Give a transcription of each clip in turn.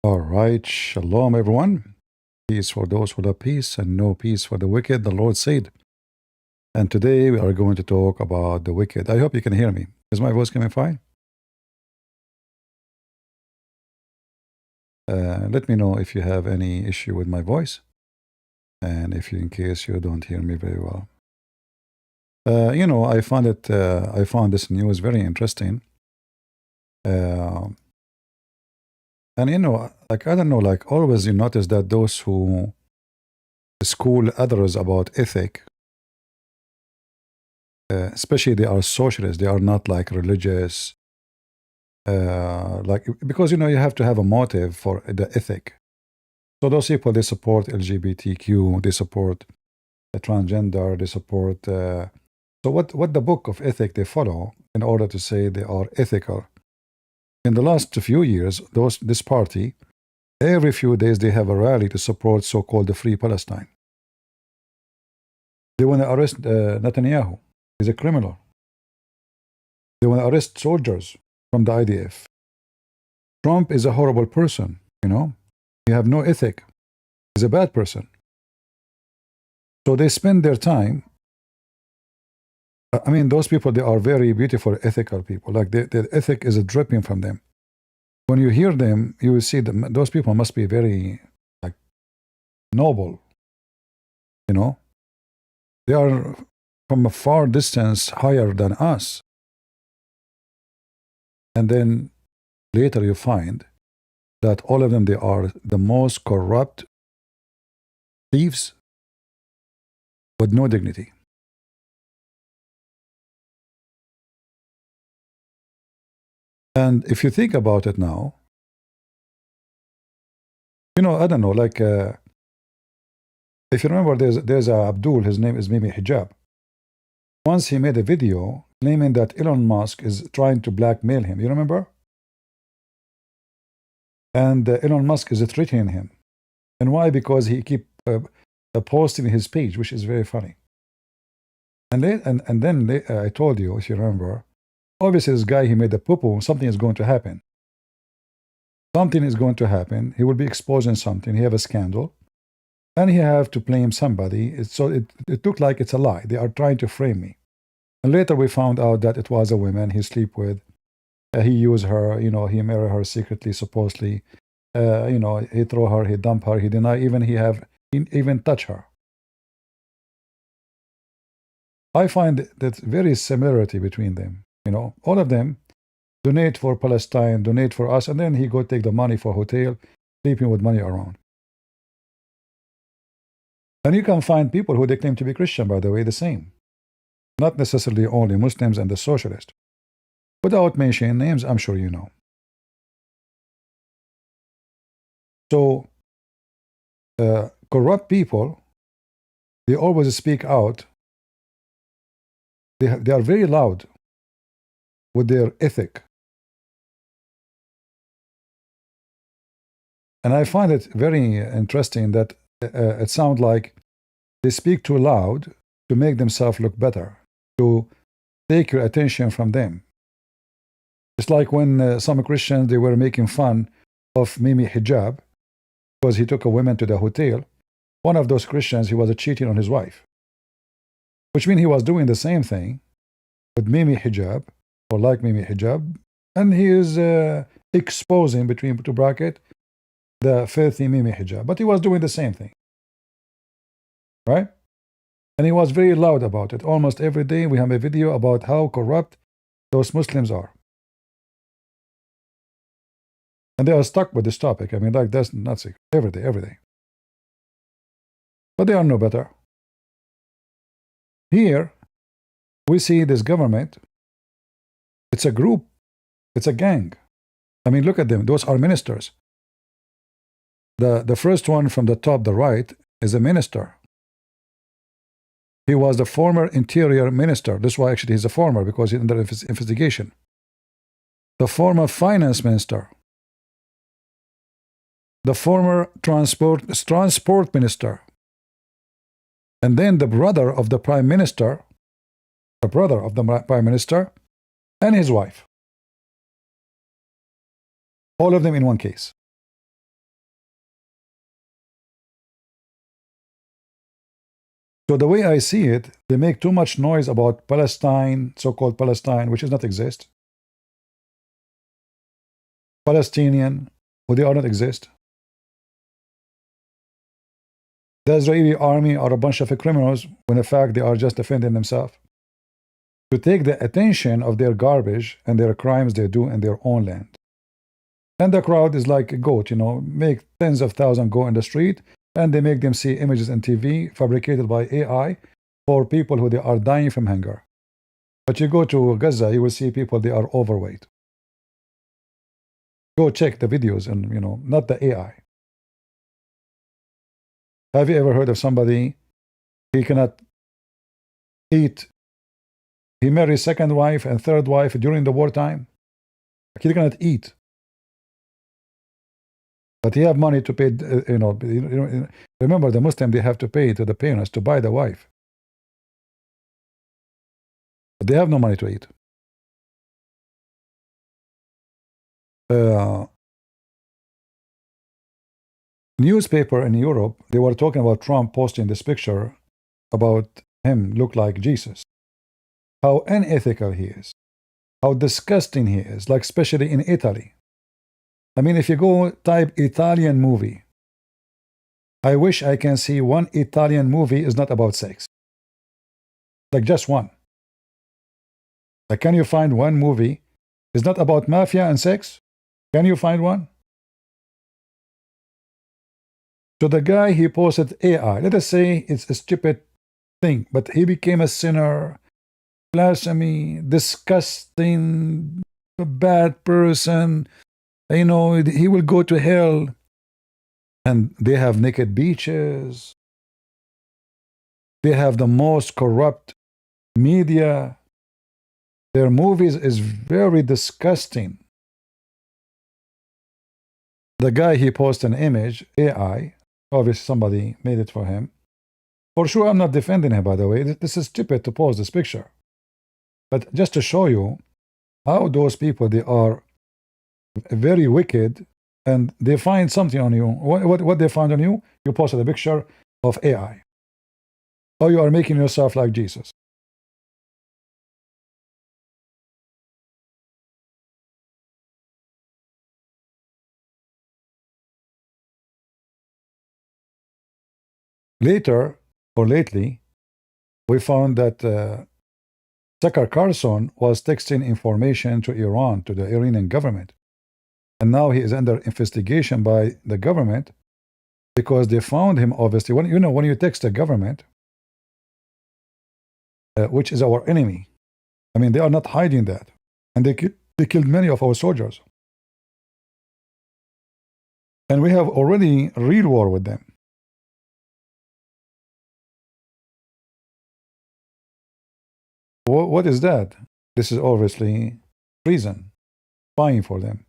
All right, shalom everyone. Peace for those who love peace and no peace for the wicked, the Lord said. And today we are going to talk about the wicked. I hope you can hear me. Is my voice coming fine? Let me know if you have any issue with my voice, and if you, in case you don't hear me very well. I found this news very interesting. And like, I don't know, like always you notice that those who school others about ethic, especially they are socialists, they are not like religious, like, because you have to have a motive for the ethic. So those people, they support LGBTQ, they support transgender, they support, so what the book of ethic they follow in order to say they are ethical. In the last few years, this party, every few days they have a rally to support so-called the Free Palestine. They want to arrest Netanyahu. He's a criminal. They want to arrest soldiers from the IDF. Trump is a horrible person, He have no ethic. He's a bad person. So they spend their time. I mean, those people, they are very beautiful, ethical people. Like the ethic is dripping from them. When you hear them, you will see that those people must be very like noble. They are from a far distance higher than us. And then later you find that all of them, they are the most corrupt thieves with no dignity. And if you think about it now, I don't know, like, if you remember, there's a Abdul, his name is Mimi Hijab. Once he made a video claiming that Elon Musk is trying to blackmail him. You remember? And Elon Musk is threatening him. And why? Because he keep posting his page, which is very funny. And then I told you, if you remember, obviously this guy, he made a poo-poo. Something is going to happen. Something is going to happen. He will be exposing something. He have a scandal. And he have to blame somebody. So it looked like it's a lie. They are trying to frame me. And later we found out that it was a woman he sleep with. He used her, he married her secretly, supposedly. He throw her, he dump her, he deny he even touch her. I find that very similarity between them. All of them donate for Palestine, donate for us, and then he go take the money for hotel, sleeping with money around. And you can find people who they claim to be Christian, by the way, the same. Not necessarily only Muslims and the Socialist. Without mentioning names, I'm sure you know. So, corrupt people, they always speak out. They are very loud with their ethic. And I find it very interesting that it sounds like they speak too loud to make themselves look better, to take your attention from them. It's like when some Christians, they were making fun of Mimi Hijab because he took a woman to the hotel. One of those Christians, he was cheating on his wife, which means he was doing the same thing with Mimi Hijab, or like Mimi Hijab, and he is exposing, between two brackets, the filthy Mimi Hijab, but he was doing the same thing, right? And he was very loud about it. Almost every day we have a video about how corrupt those Muslims are. And they are stuck with this topic. I mean, like, that's not secret. Every day. But they are no better. Here, we see this government. It's a group. It's a gang. I mean, look at them. Those are ministers. The first one from the top, the right, is a minister. He was the former interior minister. That's why actually he's a former, because he's under investigation. The former finance minister. The former transport minister. And then the brother of the prime minister, and his wife. All of them in one case. So the way I see it, they make too much noise about Palestine, so-called Palestine, which does not exist. Palestinian, who they are not exist. The Israeli army are a bunch of criminals, when in fact they are just defending themselves. To take the attention of their garbage and their crimes they do in their own land. And the crowd is like a goat, make tens of thousands go in the street, and they make them see images on TV fabricated by AI for people who they are dying from hunger. But you go to Gaza, you will see people, they are overweight. Go check the videos and, not the AI. Have you ever heard of somebody, he cannot eat, he married second wife and third wife during the wartime? He cannot eat. But he have money to pay, remember the Muslim, they have to pay to the parents to buy the wife. But they have no money to eat. Newspaper in Europe, they were talking about Trump posting this picture about him look like Jesus. How unethical he is. How disgusting he is, like especially in Italy. I mean, if you go type Italian movie, I wish I can see one Italian movie is not about sex. Like just one. Like, can you find one movie is not about mafia and sex? Can you find one? So the guy, he posted AI. Let us say it's a stupid thing, but he became a sinner, blasphemy, disgusting, bad person. He will go to hell. And they have naked beaches. They have the most corrupt media. Their movies is very disgusting. The guy, he posted an image, AI. Obviously somebody made it for him. For sure, I'm not defending him, by the way. This is stupid to post this picture. But just to show you how those people, they are very wicked, and they find something on you. What they found on you? You posted a picture of AI. Or you are making yourself like Jesus. Later, or lately, we found that Tucker Carlson was texting information to Iran, to the Iranian government. And now he is under investigation by the government because they found him, obviously. When you text the government, which is our enemy, I mean, they are not hiding that. And they killed many of our soldiers. And we have already real war with them. What is that? This is obviously treason, spying for them.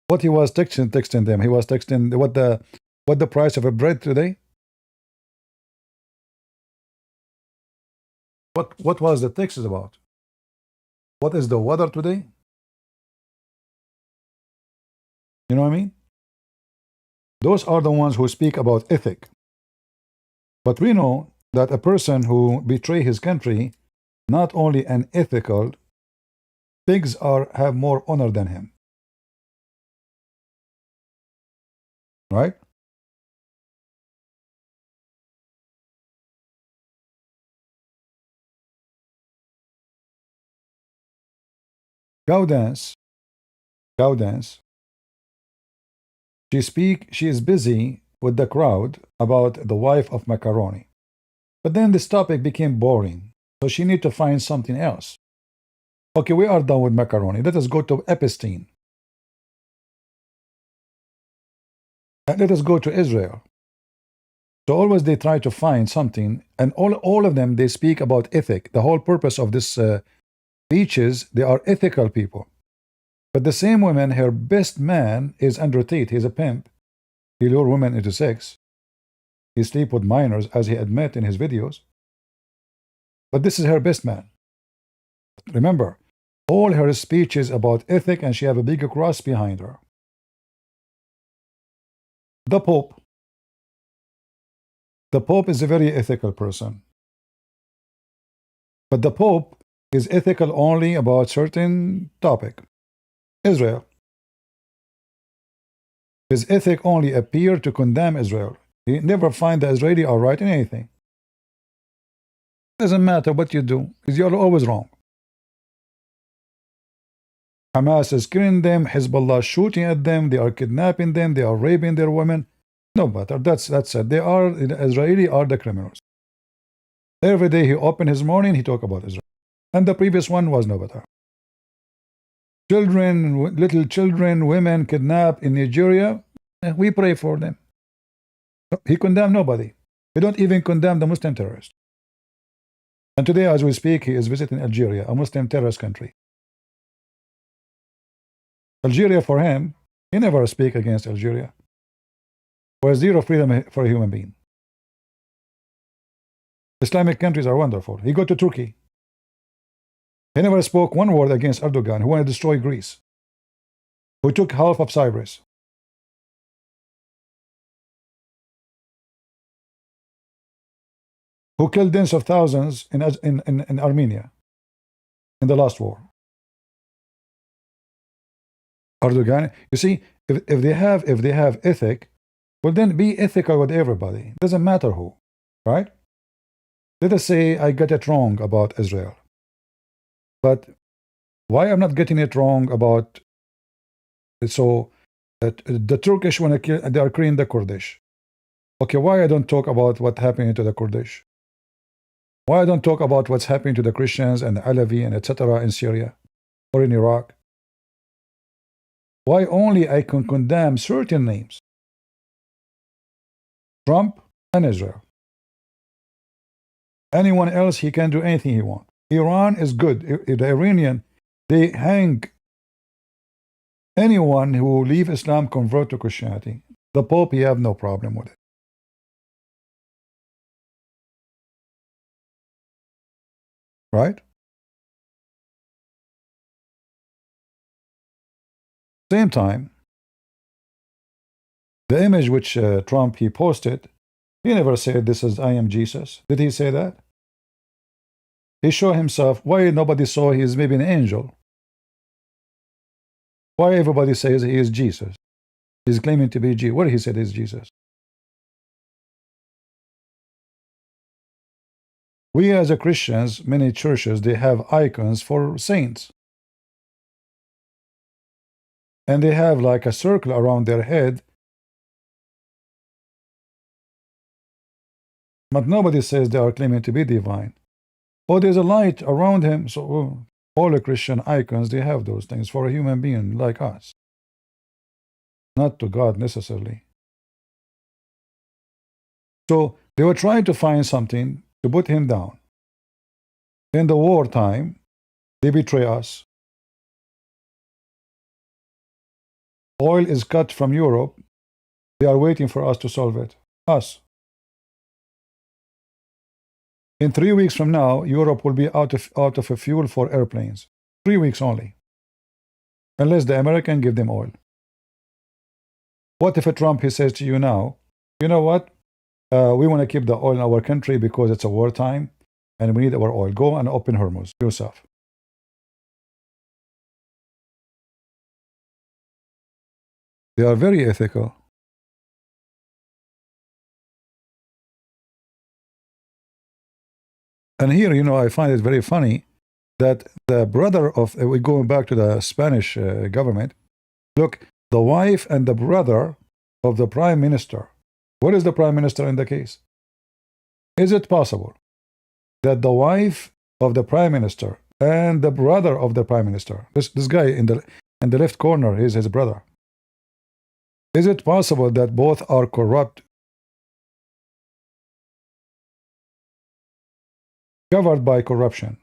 What he was texting them, he was texting what the price of a bread today? What was the text about? What is the weather today? You know what I mean? Those are the ones who speak about ethic. But we know that a person who betray his country, not only unethical, pigs have more honor than him. Right? QandA, she is busy with the crowd about the wife of macaroni. But then this topic became boring, so she need to find something else. Okay, we are done with macaroni. Let us go to Epstein. And let us go to Israel. So always they try to find something, and all of them, they speak about ethic. The whole purpose of this speeches, they are ethical people. But the same woman, her best man is Andrew Tate. He's a pimp. He lure women into sex. He sleep with minors, as he admit in his videos. But this is her best man. Remember, all her speeches about ethic, and she have a big cross behind her. The Pope. The Pope is a very ethical person. But the Pope is ethical only about certain topic. Israel. His ethic only appear to condemn Israel. He never find the Israeli are right in anything. Doesn't matter what you do, because you're always wrong. Hamas is killing them, Hezbollah shooting at them, they are kidnapping them, they are raping their women. No matter, that's it. They are, the Israeli are the criminals. Every day he opened his morning, he talk about Israel. And the previous one was no better. Children, little children, women kidnapped in Nigeria, we pray for them. He condemned nobody. He don't even condemn the Muslim terrorists. And today, as we speak, he is visiting Algeria, a Muslim terrorist country. Algeria, for him, he never speak against Algeria. For zero freedom for a human being. Islamic countries are wonderful. He go to Turkey. He never spoke one word against Erdogan, who wanted to destroy Greece, who took half of Cyprus. Who killed tens of thousands in Armenia in the last war. Erdogan, you see, if they have ethic, well then be ethical with everybody. Doesn't matter who, right? Let us say I got it wrong about Israel. But why I'm not getting it wrong about the Turkish when they are killing the Kurdish? Okay, why I don't talk about what happening to the Kurdish? Why I don't talk about what's happening to the Christians and the Alawi and etc. in Syria or in Iraq? Why only I can condemn certain names? Trump and Israel. Anyone else, he can do anything he wants. Iran is good. The Iranian, they hang anyone who leave Islam, convert to Christianity. The Pope, he have no problem with it. Right? Same time, the image which Trump he posted, he never said this is I am Jesus. Did he say that? He showed himself. Why nobody saw he is maybe an angel? Why everybody says he is Jesus? He's claiming to be Jesus. What he said is Jesus. We as a Christians, many churches, they have icons for saints. And they have like a circle around their head. But nobody says they are claiming to be divine. Oh, there's a light around him. So all the Christian icons, they have those things for a human being like us. Not to God necessarily. So they were trying to find something to put him down. In the wartime, they betray us. Oil is cut from Europe. They are waiting for us to solve it. Us. In 3 weeks from now, Europe will be out of a fuel for airplanes. 3 weeks only. Unless the American give them oil. What if a Trump, he says to you now, you know what? We want to keep the oil in our country because it's a wartime and we need our oil. Go and open Hormuz yourself. They are very ethical. And here, you know, I find it very funny that the brother of, we're going back to the Spanish government. Look, the wife and the brother of the prime minister. What is the prime minister in the case? Is it possible that the wife of the prime minister and the brother of the prime minister, this guy in the left corner is his brother. Is it possible that both are corrupt, covered by corruption,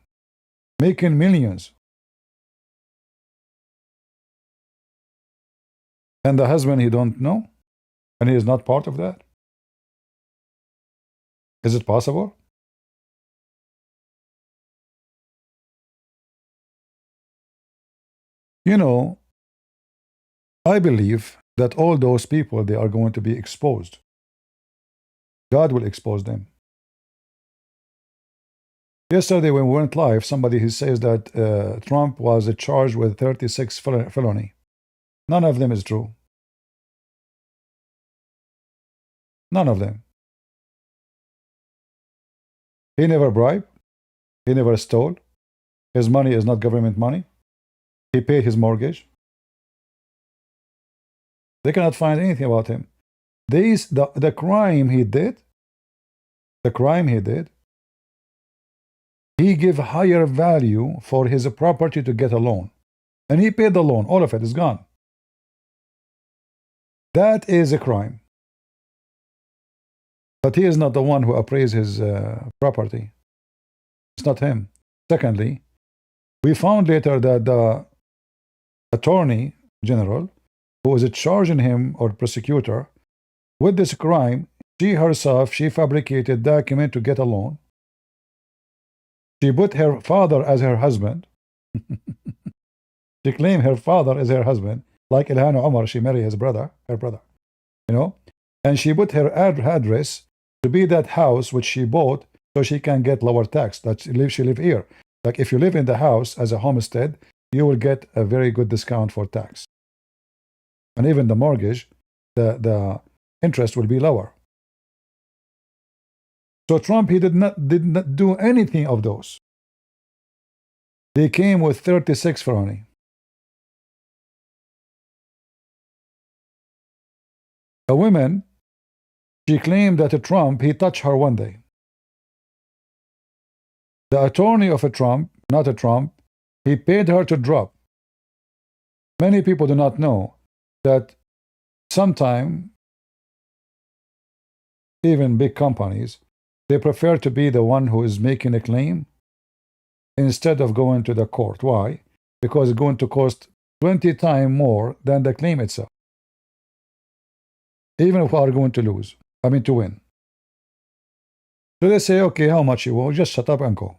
making millions, and the husband he don't know, and he is not part of that? Is it possible? You know, I believe that all those people, they are going to be exposed. God will expose them. Yesterday when we went live, somebody who says that Trump was charged with 36 felony. None of them is true. None of them. He never bribed. He never stole. His money is not government money. He paid his mortgage. They cannot find anything about him. The crime he did, he gave higher value for his property to get a loan. And he paid the loan. All of it is gone. That is a crime. But he is not the one who appraised his property. It's not him. Secondly, we found later that the attorney general who is charging him, or prosecutor, with this crime, she herself, she fabricated document to get a loan. She put her father as her husband. She claimed her father as her husband, like Ilhan Omar, she married his brother, her brother, you know. And she put her address to be that house which she bought, so she can get lower tax. That she live here. Like if you live in the house as a homestead, you will get a very good discount for tax. And even the mortgage, the interest will be lower. So Trump, he did not do anything of those. They came with 36 felony. A woman, she claimed that Trump, he touched her one day. The attorney of a Trump, not a Trump, he paid her to drop. Many people do not know that sometimes, even big companies, they prefer to be the one who is making a claim instead of going to the court. Why? Because it's going to cost 20 times more than the claim itself. Even if we are going to lose, to win. So they say, okay, how much you will? Just shut up and go.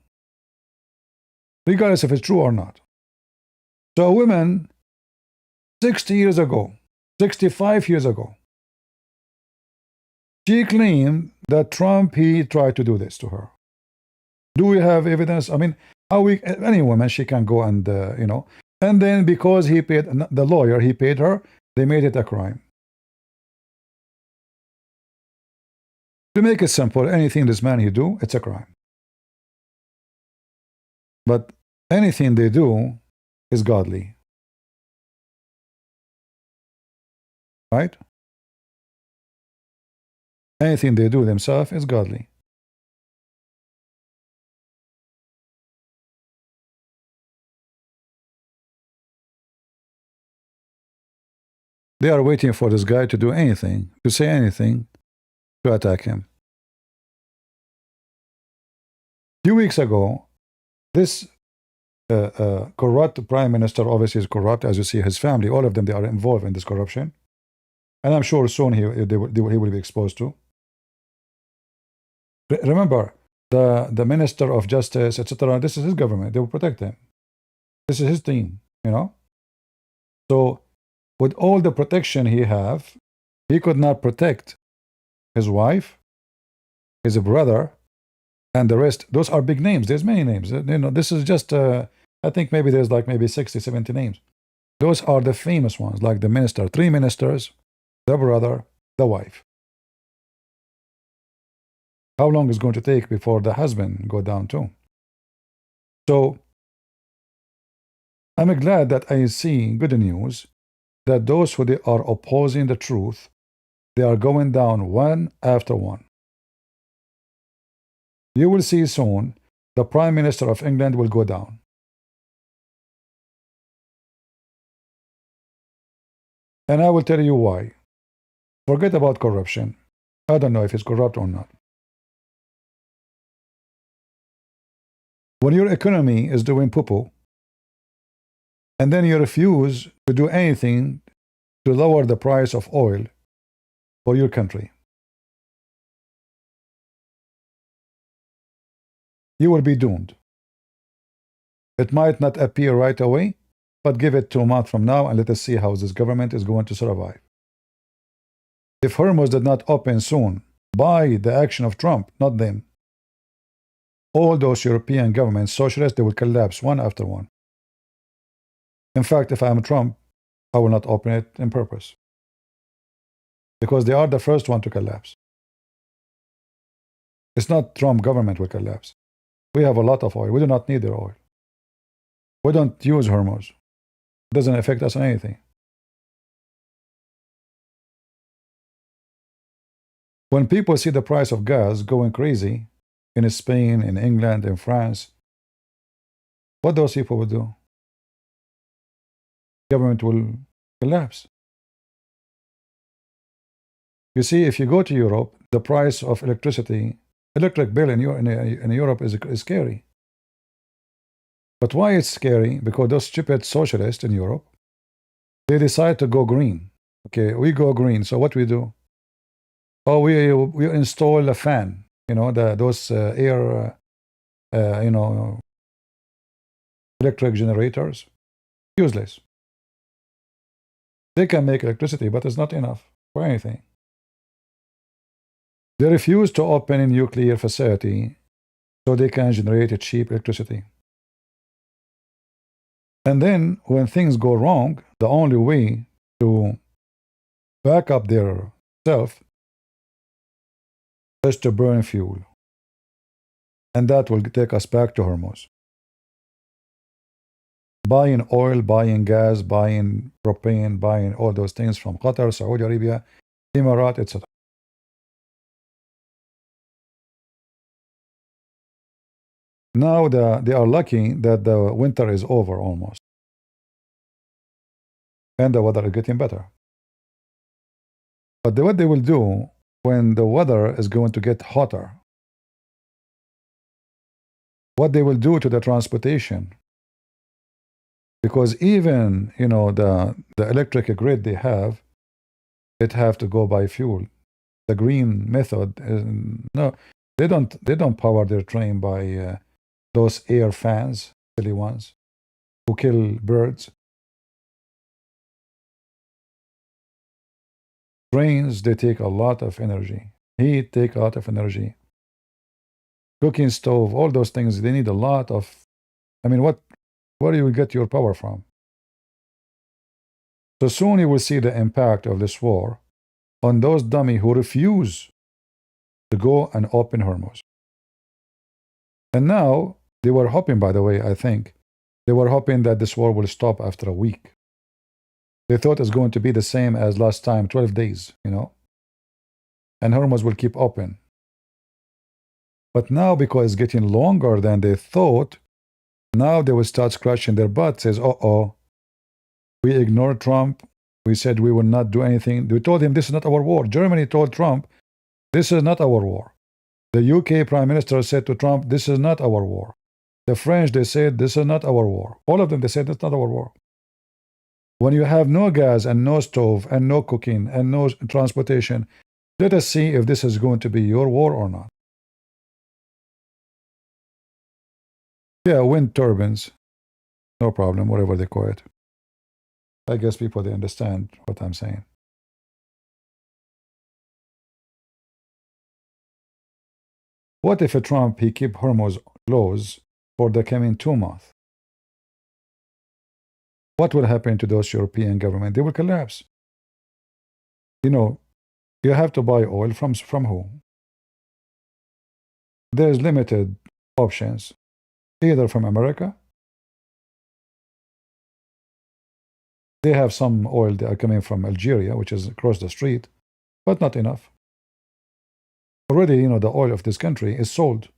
Regardless if it's true or not. So a woman, 60 years ago, 65 years ago, she claimed that Trump, he tried to do this to her. Do we have evidence? How any woman, she can go and, and then because he paid, the lawyer, he paid her, they made it a crime. To make it simple, anything this man he do, it's a crime. But anything they do is godly. Right? Anything they do themselves is godly. They are waiting for this guy to do anything, to say anything, to attack him. A few weeks ago, this corrupt prime minister, obviously is corrupt, as you see, his family, all of them, they are involved in this corruption. And I'm sure soon he will be exposed to. Remember, the Minister of Justice, etc., this is his government. They will protect him. This is his team, So, with all the protection he have, he could not protect his wife, his brother, and the rest. Those are big names. There's many names. This is just, I think maybe there's like maybe 60, 70 names. Those are the famous ones, like the minister, 3 ministers, the brother, the wife. How long is it going to take before the husband go down too? So, I'm glad that I see good news that those who are opposing the truth, they are going down one after one. You will see soon the Prime Minister of England will go down. And I will tell you why. Forget about corruption. I don't know if it's corrupt or not. When your economy is doing poo-poo, and then you refuse to do anything to lower the price of oil for your country, you will be doomed. It might not appear right away, but give it 2 months from now and let us see how this government is going to survive. If Hormuz did not open soon, by the action of Trump, not them, all those European governments, socialists, they will collapse one after one. In fact, if I'm Trump, I will not open it on purpose, because they are the first one to collapse. It's not Trump government will collapse. We have a lot of oil. We do not need their oil. We don't use Hormuz. It doesn't affect us on anything. When people see the price of gas going crazy in Spain, in England, in France, what those people will do? Government will collapse. You see, if you go to Europe, the price of electric bill in Europe is scary. But why it's scary? Because those stupid socialists in Europe, they decide to go green. Okay, we go green. So what we do? Oh, we install a fan. You know, those air, electric generators. Useless. They can make electricity, but it's not enough for anything. They refuse to open a nuclear facility so they can generate a cheap electricity. And then when things go wrong, the only way to back up their self is to burn fuel. And that will take us back to Hormuz. Buying oil, buying gas, buying propane, buying all those things from Qatar, Saudi Arabia, Emirat, etc. Now they are lucky that the winter is over almost. And the weather is getting better. But what they will do when the weather is going to get hotter, what they will do to the transportation, because even the electric grid they have, it have to go by fuel. The green method is, no, they don't power their train by those air fans, silly ones, who kill birds. Trains, they take a lot of energy. Heat take a lot of energy. Cooking stove, all those things, they need a lot of, where do you get your power from? So soon you will see the impact of this war on those dummy who refuse to go and open Hormuz. And now, they were hoping, by the way, I think, they were hoping that this war will stop after a week. They thought it's going to be the same as last time, 12 days, and Hormuz will keep open. But now, because it's getting longer than they thought, now they will start scratching their butt, says, uh-oh, we ignored Trump. We said we will not do anything. We told him this is not our war. Germany told Trump, this is not our war. The UK Prime Minister said to Trump, this is not our war. The French, they said, this is not our war. All of them, they said, it's not our war. When you have no gas and no stove and no cooking and no transportation, let us see if this is going to be your war or not. Yeah, wind turbines, no problem, whatever they call it. I guess people, they understand what I'm saying. What if a Trump, he keep Hormuz closed for the coming 2 months? What will happen to those European governments? They will collapse. You have to buy oil from who? There's limited options, either from America. They have some oil that are coming from Algeria, which is across the street, but not enough. Already, the oil of this country is sold.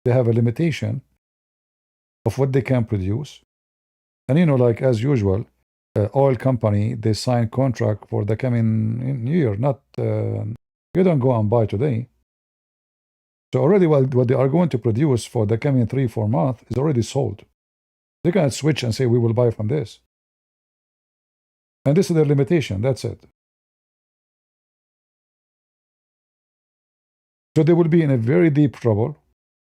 They have a limitation of what they can produce. And like as usual, oil company, they sign contract for the coming year, not, you don't go and buy today. So already what they are going to produce for the coming 3-4 months is already sold. They cannot switch and say, we will buy from this. And this is their limitation, that's it. So they will be in a very deep trouble.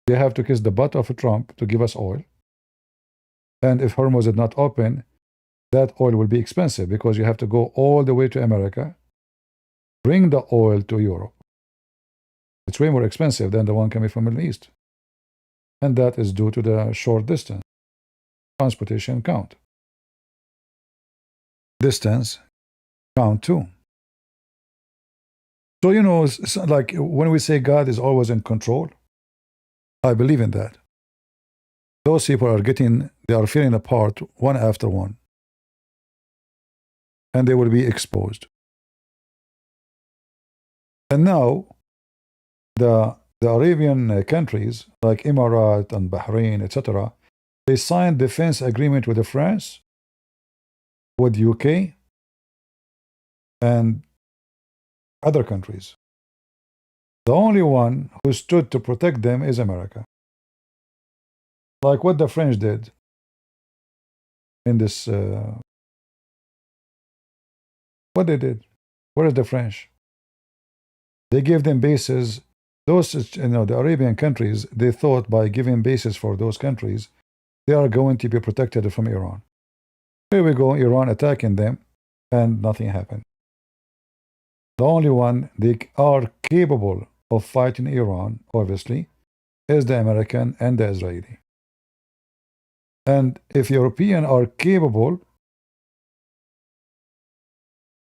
They have to kiss the butt of Trump to give us oil. And if Hormuz is not open, that oil will be expensive because you have to go all the way to America, bring the oil to Europe. It's way more expensive than the one coming from the Middle East. and that is due to the short distance. Transportation count. Distance count too. So, you know, it's like when we say God is always in control, I believe in that. Those people are they are feeling apart one after one, and they will be exposed. And now, the Arabian countries like Emirat and Bahrain, etc., they signed defense agreement with France, with UK, and other countries. The only one who stood to protect them is America. Like what the French did in this. What they did? Where is the French? They gave them bases. Those, you know, the Arabian countries, they thought by giving bases for those countries, they are going to be protected from Iran. Here we go, Iran attacking them, and nothing happened. The only one they are capable of fighting Iran, obviously, is the American and the Israeli. And if Europeans are capable,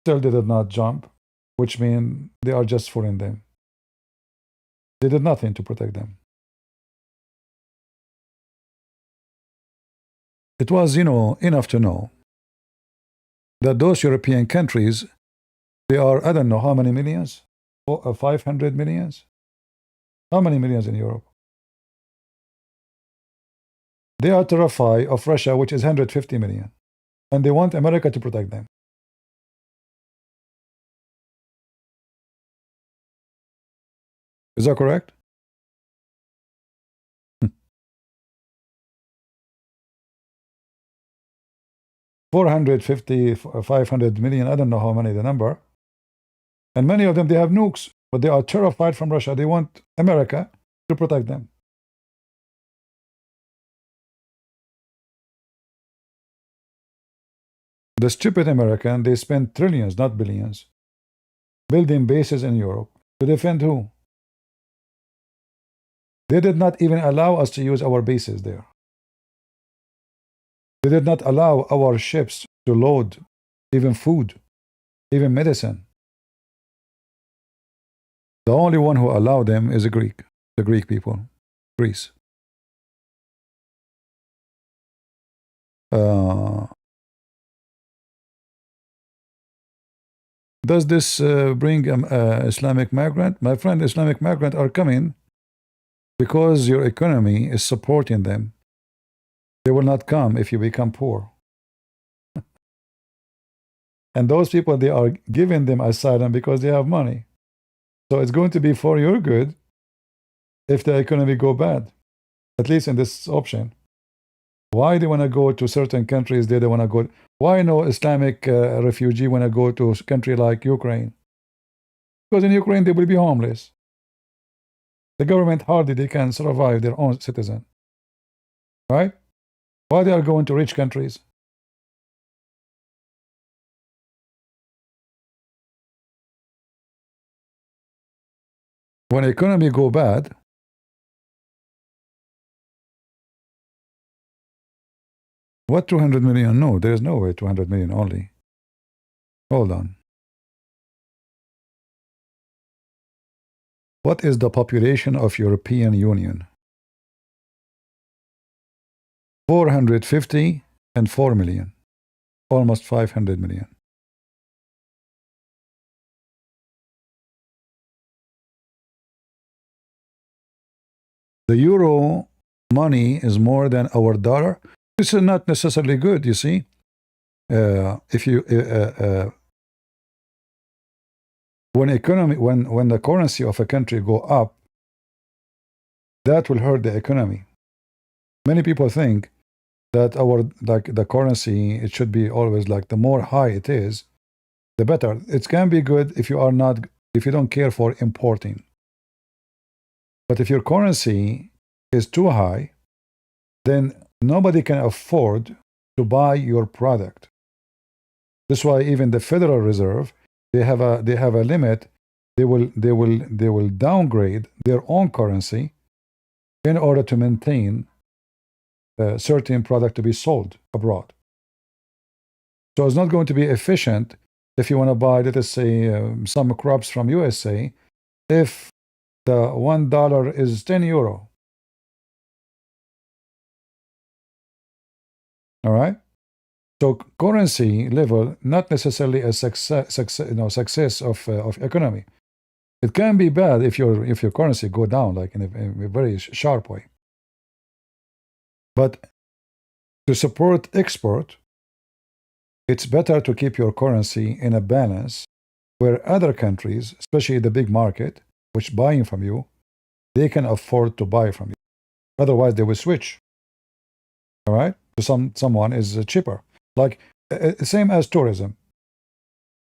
still they did not jump, which means they are just fooling them. They did nothing to protect them. It was, you know, enough to know that those European countries, they are, I don't know how many millions, 500 millions? How many millions in Europe? They are terrified of Russia, which is 150 million, and they want America to protect them. Is that correct? 450, 500 million, I don't know how many the number. And many of them, they have nukes, but they are terrified from Russia. They want America to protect them. The stupid American, they spend trillions, not billions, building bases in Europe. To defend who? They did not even allow us to use our bases there. They did not allow our ships to load even food, even medicine. The only one who allowed them is the Greek people, Greece. Does this bring Islamic migrant? My friend, Islamic migrant are coming because your economy is supporting them. They will not come if you become poor. And those people, they are giving them asylum because they have money. So it's going to be for your good if the economy go bad, at least in this option. Why they want to go to certain countries? They don't want to go. Why no Islamic refugee want to go to a country like Ukraine? Because in Ukraine they will be homeless. The government hardly they can survive their own citizen. Right? Why they are going to rich countries? When economy go bad, what 200 million? No, there is no way 200 million only. Hold on. What is the population of European Union? 450 and 4 million. Almost 500 million. The euro money is more than our dollar. This is not necessarily good, you see. If you when the currency of a country go up, that will hurt the economy. Many people think that the currency, it should be always like the more high it is, the better. It can be good if you don't care for importing. But if your currency is too high, then nobody can afford to buy your product. That's why even the Federal Reserve, they have a limit. They will downgrade their own currency in order to maintain a certain product to be sold abroad. So it's not going to be efficient if you want to buy, let us say, some crops from USA, if the $1 is 10 euro. All right? So currency level, not necessarily a success of economy. It can be bad if your currency go down, like in a very sharp way. But to support export, it's better to keep your currency in a balance where other countries, especially the big market, which buying from you, they can afford to buy from you. Otherwise, they will switch. All right, to someone is cheaper. Like same as tourism.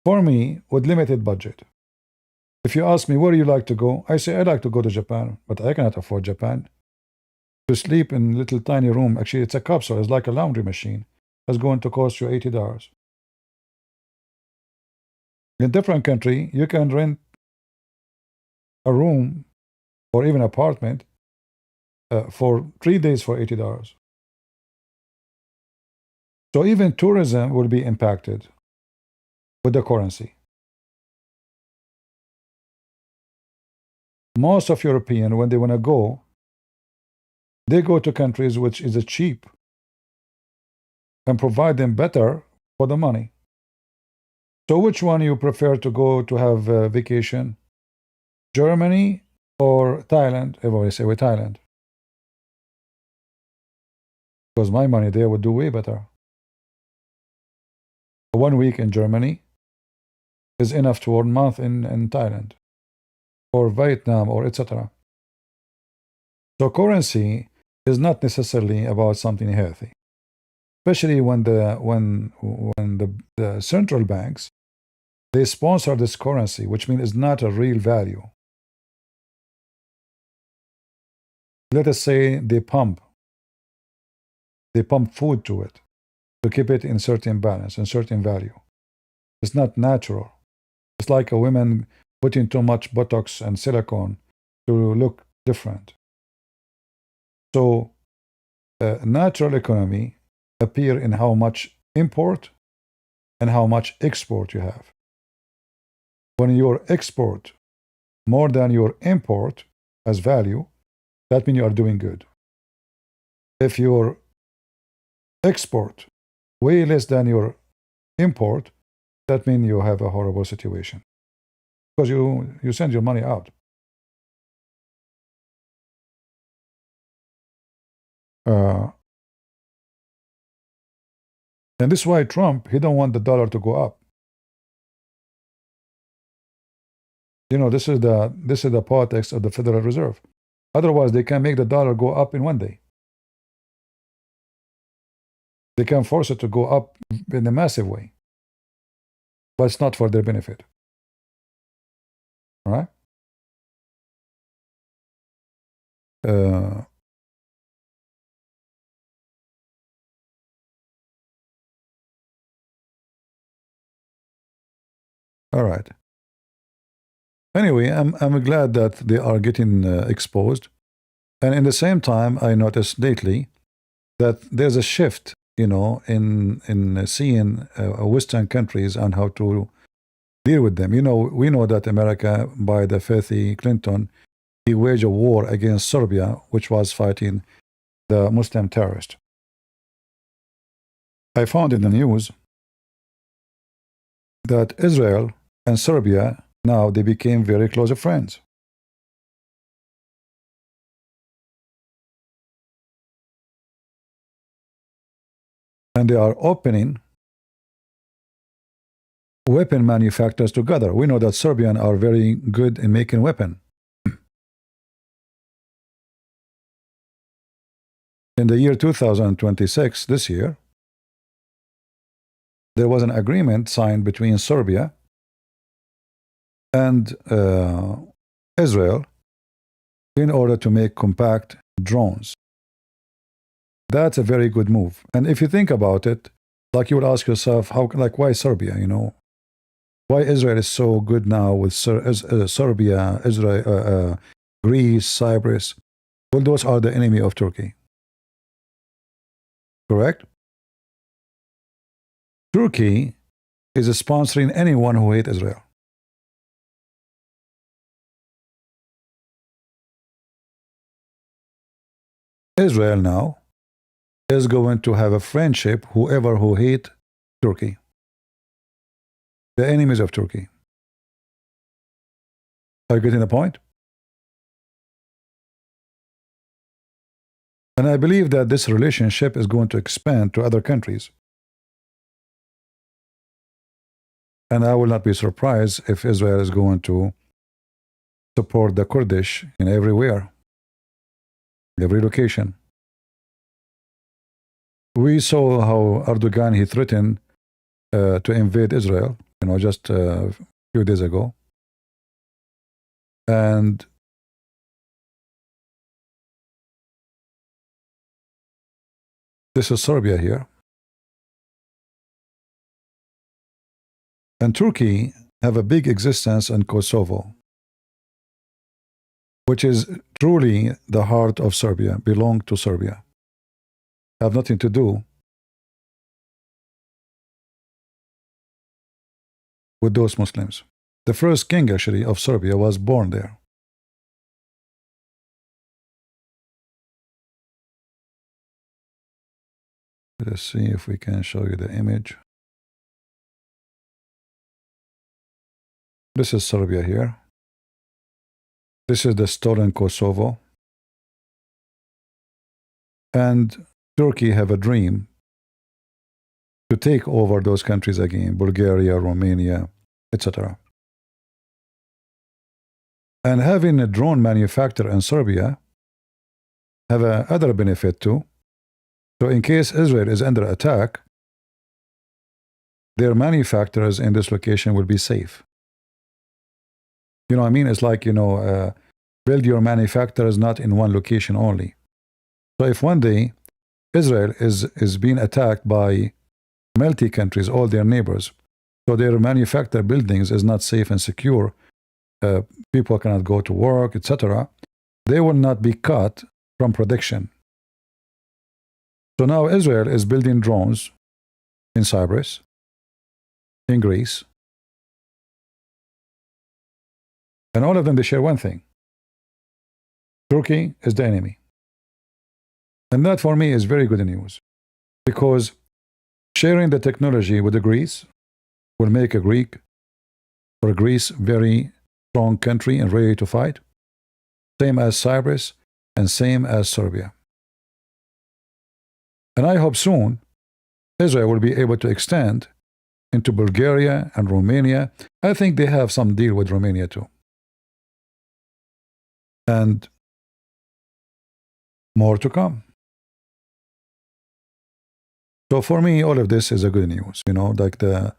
For me, with limited budget, if you ask me where you like to go, I say I like to go to Japan, but I cannot afford Japan. To sleep in a little tiny room, actually it's a capsule, it's like a laundry machine, that's going to cost you $80. In a different country, you can rent a room or even apartment for 3 days for $80. So even tourism will be impacted with the currency. Most of Europeans, when they want to go, they go to countries which is cheap and provide them better for the money. So which one you prefer to go to have a vacation? Germany or Thailand? Everybody say with Thailand. Because my money there would do way better. 1 week in Germany is enough to earn a month in Thailand or Vietnam or etc. So currency is not necessarily about something healthy, especially when the central banks, they sponsor this currency, which means it's not a real value. Let us say they pump food to it to keep it in certain balance and certain value. It's not natural. It's like a woman putting too much Botox and silicone to look different. So natural economy appear in how much import and how much export you have. When your export more than your import as value, that means you are doing good. If your export way less than your import, that means you have a horrible situation because you send your money out. And this is why Trump, he don't want the dollar to go up. You know, this is the politics of the Federal Reserve. Otherwise, they can make the dollar go up in 1 day. They can force it to go up in a massive way. But it's not for their benefit. All right? All right. Anyway, I'm glad that they are getting exposed. And in the same time, I noticed lately that there's a shift, you know, in seeing Western countries and how to deal with them. You know, we know that America, by the filthy Clinton, he waged a war against Serbia, which was fighting the Muslim terrorist. I found in the news that Israel and Serbia, now they became very close friends. And they are opening weapon manufacturers together. We know that Serbians are very good in making weapons. In the year 2026, this year, there was an agreement signed between Serbia and Israel in order to make compact drones. That's a very good move. And if you think about it, like you would ask yourself, why Serbia, you know? Why Israel is so good now with Serbia, Israel, Greece, Cyprus? All those are the enemy of Turkey. Correct? Turkey is sponsoring anyone who hates Israel. Israel now is going to have a friendship whoever who hate Turkey. The enemies of Turkey. Are you getting the point? And I believe that this relationship is going to expand to other countries. And I will not be surprised if Israel is going to support the Kurdish in everywhere, every location. We saw how Erdogan, he threatened to invade Israel, just a few days ago. And this is Serbia here. And Turkey have a big existence in Kosovo, which is truly the heart of Serbia, belong to Serbia. Have nothing to do with those Muslims. The first king, actually, of Serbia was born there. Let's see if we can show you the image. This is Serbia here. This is the stolen Kosovo. And Turkey have a dream to take over those countries again, Bulgaria, Romania, etc. And having a drone manufacturer in Serbia have another benefit too. So in case Israel is under attack, their manufacturers in this location will be safe. You know what I mean? It's like, build your manufacturers not in one location only. So if one day Israel is being attacked by multi-countries, all their neighbors, so their manufactured buildings is not safe and secure, people cannot go to work, etc., they will not be cut from production. So now Israel is building drones in Cyprus, in Greece, and all of them, they share one thing. Turkey is the enemy. And that for me is very good news, because sharing the technology with the Greece will make a Greece very strong country and ready to fight, same as Cyprus and same as Serbia. And I hope soon Israel will be able to extend into Bulgaria and Romania. I think they have some deal with Romania too. And more to come. So for me, all of this is a good news, like the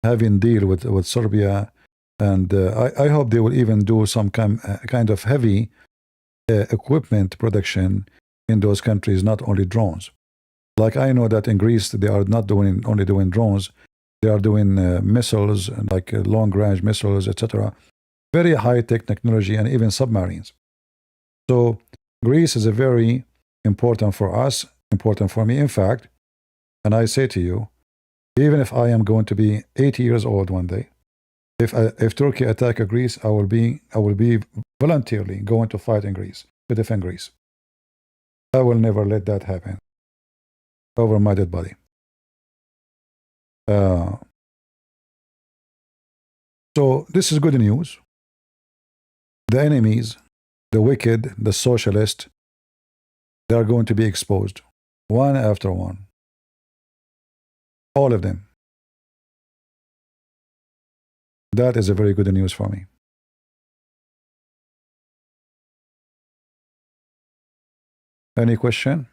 having deal with Serbia. And I hope they will even do some kind of heavy equipment production in those countries, not only drones. Like I know that in Greece, they are not only doing drones, they are doing missiles, like long-range missiles, etc. Very high-tech technology, and even submarines. So Greece is a very important for us, important for me. In fact, and I say to you, even if I am going to be 80 years old one day, if Turkey attack Greece, I will be voluntarily going to fight in Greece, to defend Greece. I will never let that happen over my dead body. So this is good news. The enemies, the wicked, the socialist, they are going to be exposed, one after one. All of them. That is a very good news for me. Any question?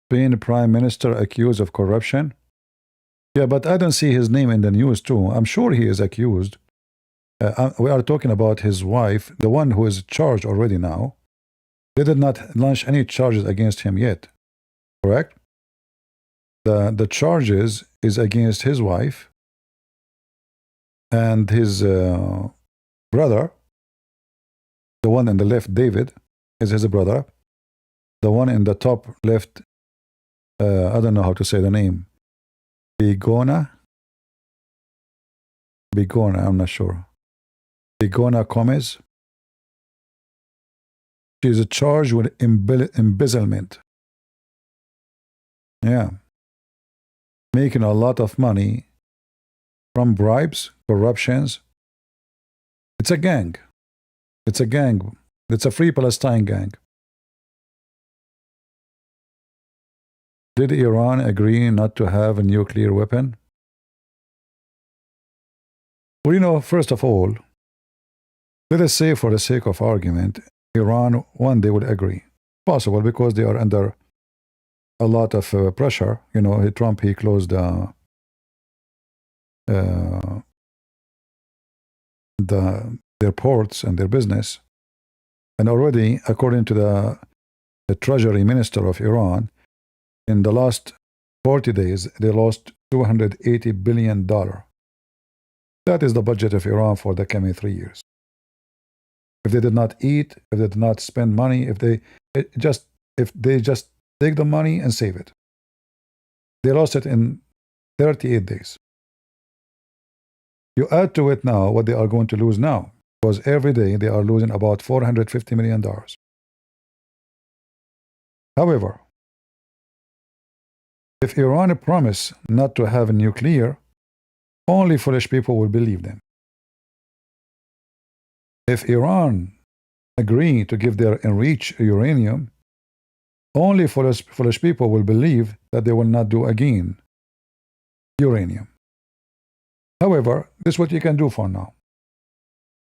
Being Prime Minister accused of corruption? Yeah, but I don't see his name in the news too. I'm sure he is accused. We are talking about his wife, the one who is charged already now. They did not launch any charges against him yet, correct? The charges is against his wife and his brother. The one in the left, David, is his brother. The one in the top left, I don't know how to say the name. Bigona, I'm not sure. Bigona Gomez. She is charged with embezzlement. Yeah. Making a lot of money from bribes, corruptions. It's a gang. It's a gang. It's a Free Palestine gang. Did Iran agree not to have a nuclear weapon? Well, you know, first of all, let us say for the sake of argument, Iran one day would agree. Possible because they are under a lot of pressure. You know, Trump, he closed their ports and their business. And already, according to the Treasury Minister of Iran, in the last 40 days, they lost $280 billion. That is the budget of Iran for the coming 3 years. If they did not eat, if they did not spend money, if they just take the money and save it. They lost it in 38 days. You add to it now what they are going to lose now, because every day they are losing about $450 million. However, if Iran promise not to have a nuclear, only foolish people will believe them. If Iran agree to give their enriched uranium, only foolish people will believe that they will not do again uranium. However, this is what you can do for now.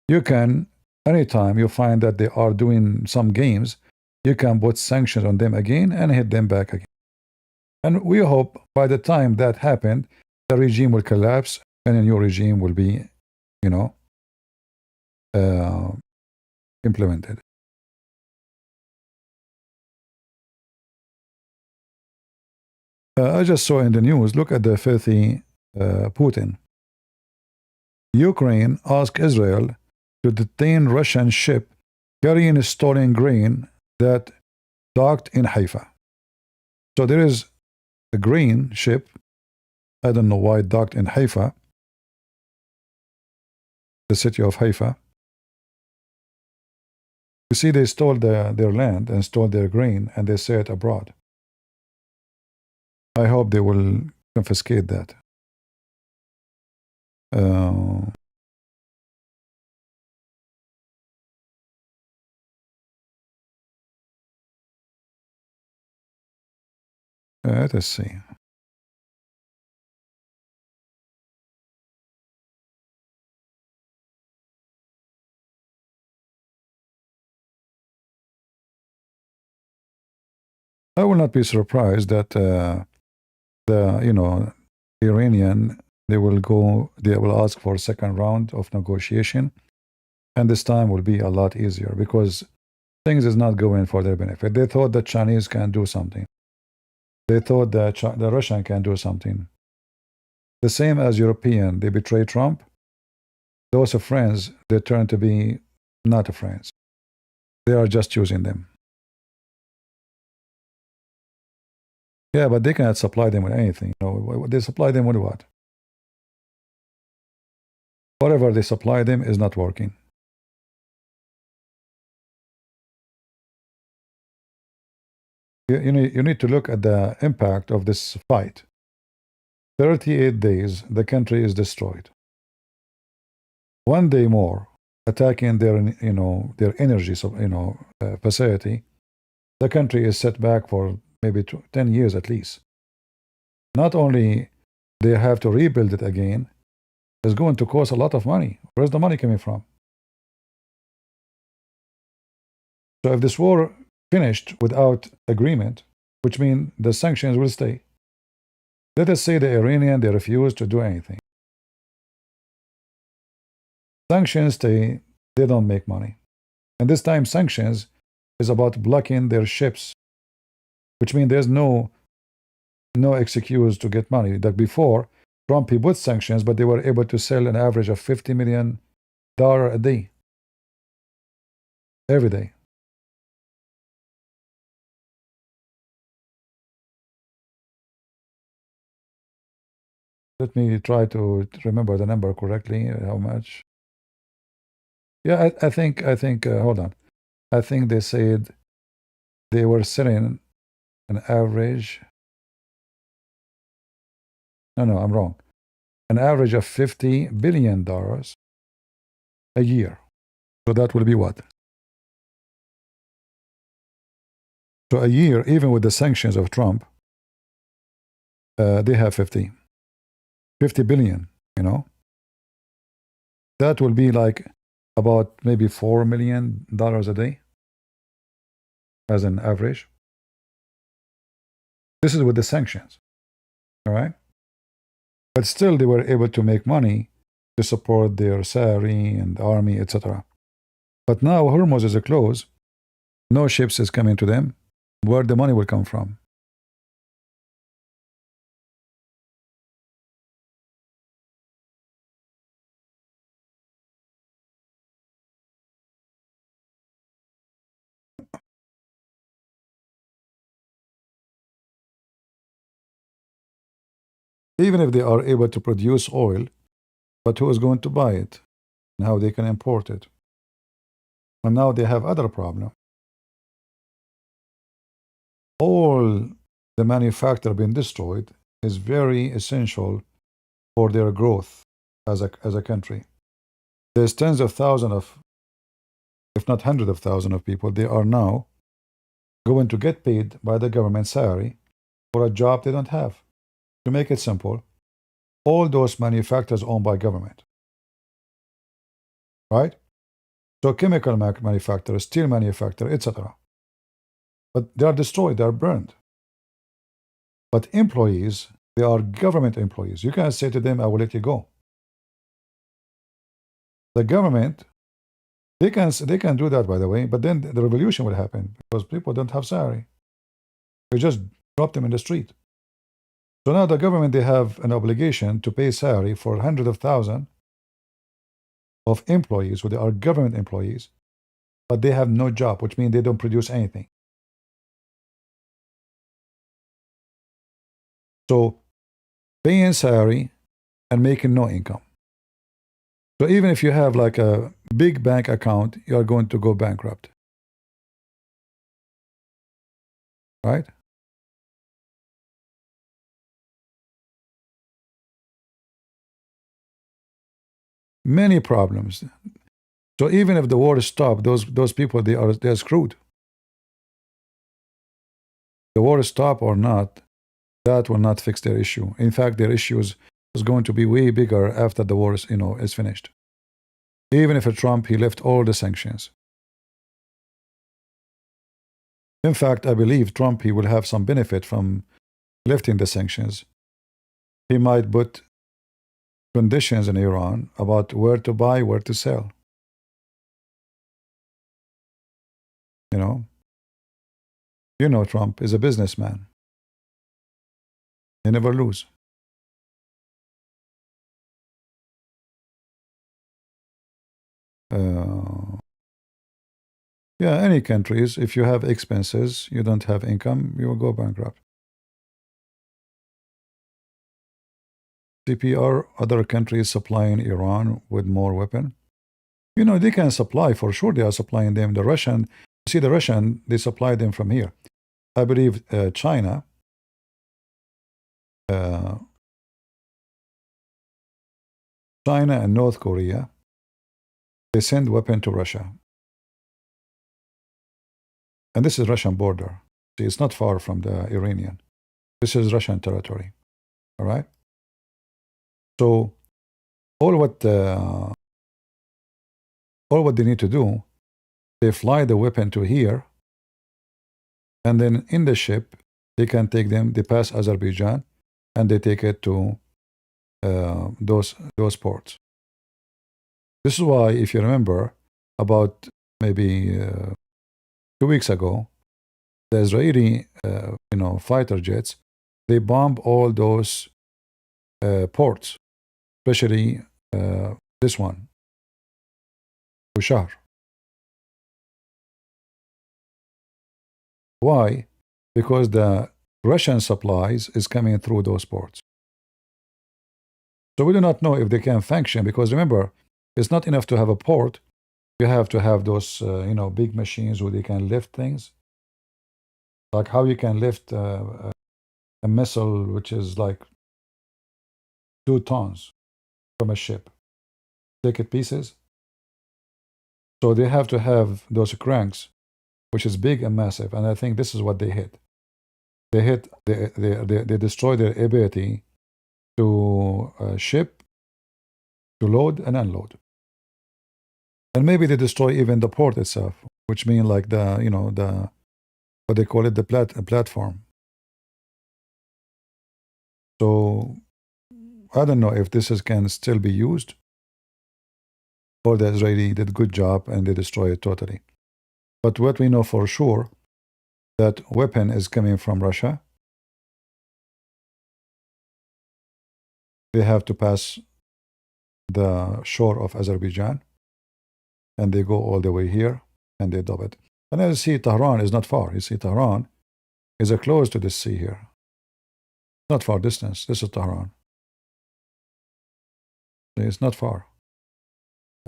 You can, anytime you find that they are doing some games, you can put sanctions on them again and hit them back again. And we hope by the time that happened, the regime will collapse and a new regime will be, you know, implemented. I just saw in the news, look at the filthy Putin. Ukraine asked Israel to detain Russian ship carrying stolen grain that docked in Haifa. So there is a grain ship, I don't know why it docked in Haifa, the city of Haifa. You see, they stole their land and stole their grain, and they sell it abroad. I hope they will confiscate that. Let us see. I will not be surprised that Iranian, they will ask for a second round of negotiation, and this time will be a lot easier because things is not going for their benefit. They thought the Chinese can do something. They thought that the Russian can do something. The same as European, they betray Trump. Those are friends, they turn to be not friends. They are just using them. Yeah, but they cannot supply them with anything. You know, they supply them with what? Whatever they supply them is not working. You need to look at the impact of this fight. 38 days, the country is destroyed. 1 day more, attacking their energy facility, the country is set back for maybe 10 years at least. Not only they have to rebuild it again, it's going to cost a lot of money. Where's the money coming from? So if this war finished without agreement, which means the sanctions will stay. Let us say the Iranian, they refuse to do anything. Sanctions, they don't make money. And this time sanctions is about blocking their ships, which means there's no excuse to get money. Like before, Trump, he put sanctions, but they were able to sell an average of $50 million a day, every day. Let me try to remember the number correctly. How much? Yeah, I think, hold on. I think they said they were selling an average. No, I'm wrong. An average of $50 billion a year. So that will be what? So a year, even with the sanctions of Trump, they have 50 billion, you know? That will be like about maybe $4 million a day as an average. This is with the sanctions, all right? But still, they were able to make money to support their salary and army, etc. But now Hormuz is closed. No ships is coming to them. Where the money will come from? Even if they are able to produce oil, but who is going to buy it? And how they can import it? And now they have other problem. All the manufacturer being destroyed is very essential for their growth as a country. There's tens of thousands of, if not hundreds of thousands of people, they are now going to get paid by the government salary for a job they don't have. To make it simple, all those manufacturers owned by government, right? So chemical manufacturers, steel manufacturers, etc. But they are destroyed, they are burned. But employees, they are government employees. You can't say to them, I will let you go. The government, they can do that, by the way, but then the revolution will happen because people don't have salary. You just drop them in the street. So now the government, they have an obligation to pay salary for hundreds of thousands of employees who they are government employees, but they have no job, which means they don't produce anything. So paying salary and making no income. So even if you have like a big bank account, you are going to go bankrupt. Right? Many problems. So even if the war stopped, those people, they're screwed. The war stop or not, that will not fix their issue. In fact, their issue is going to be way bigger after the war is finished. Even if Trump, he left all the sanctions. In fact, I believe Trump, he will have some benefit from lifting the sanctions. He might put conditions in Iran about where to buy, where to sell. You know Trump is a businessman. He never lose. Yeah, any countries, if you have expenses, you don't have income, you will go bankrupt. CPR, other countries supplying Iran with more weapon. They can supply, for sure they are supplying them. The Russian, they supply them from here. I believe China, China and North Korea, they send weapon to Russia. And this is Russian border. See, it's not far from the Iranian. This is Russian territory. All right? So all what they need to do, they fly the weapon to here, and then in the ship, they can take them, they pass Azerbaijan, and they take it to those ports. This is why, if you remember, about maybe 2 weeks ago, the Israeli, fighter jets, they bomb all those ports, especially this one, Bushehr. Why? Because the Russian supplies is coming through those ports. So we do not know if they can function, because remember, it's not enough to have a port. You have to have those, big machines where they can lift things. Like how you can lift a missile which is like 2 tons from a ship, take it pieces. So they have to have those cranks, which is big and massive. And I think this is what they hit. They destroy their ability to ship, to load and unload. And maybe they destroy even the port itself, which means like the what they call it, the platform. So I don't know if this can still be used, or the Israeli did a good job and they destroy it totally. But what we know for sure, that weapon is coming from Russia. They have to pass the shore of Azerbaijan, and they go all the way here, and they dub it. And as you see, Tehran is not far. You see, Tehran is close to the sea here. Not far distance. This is Tehran. It's not far.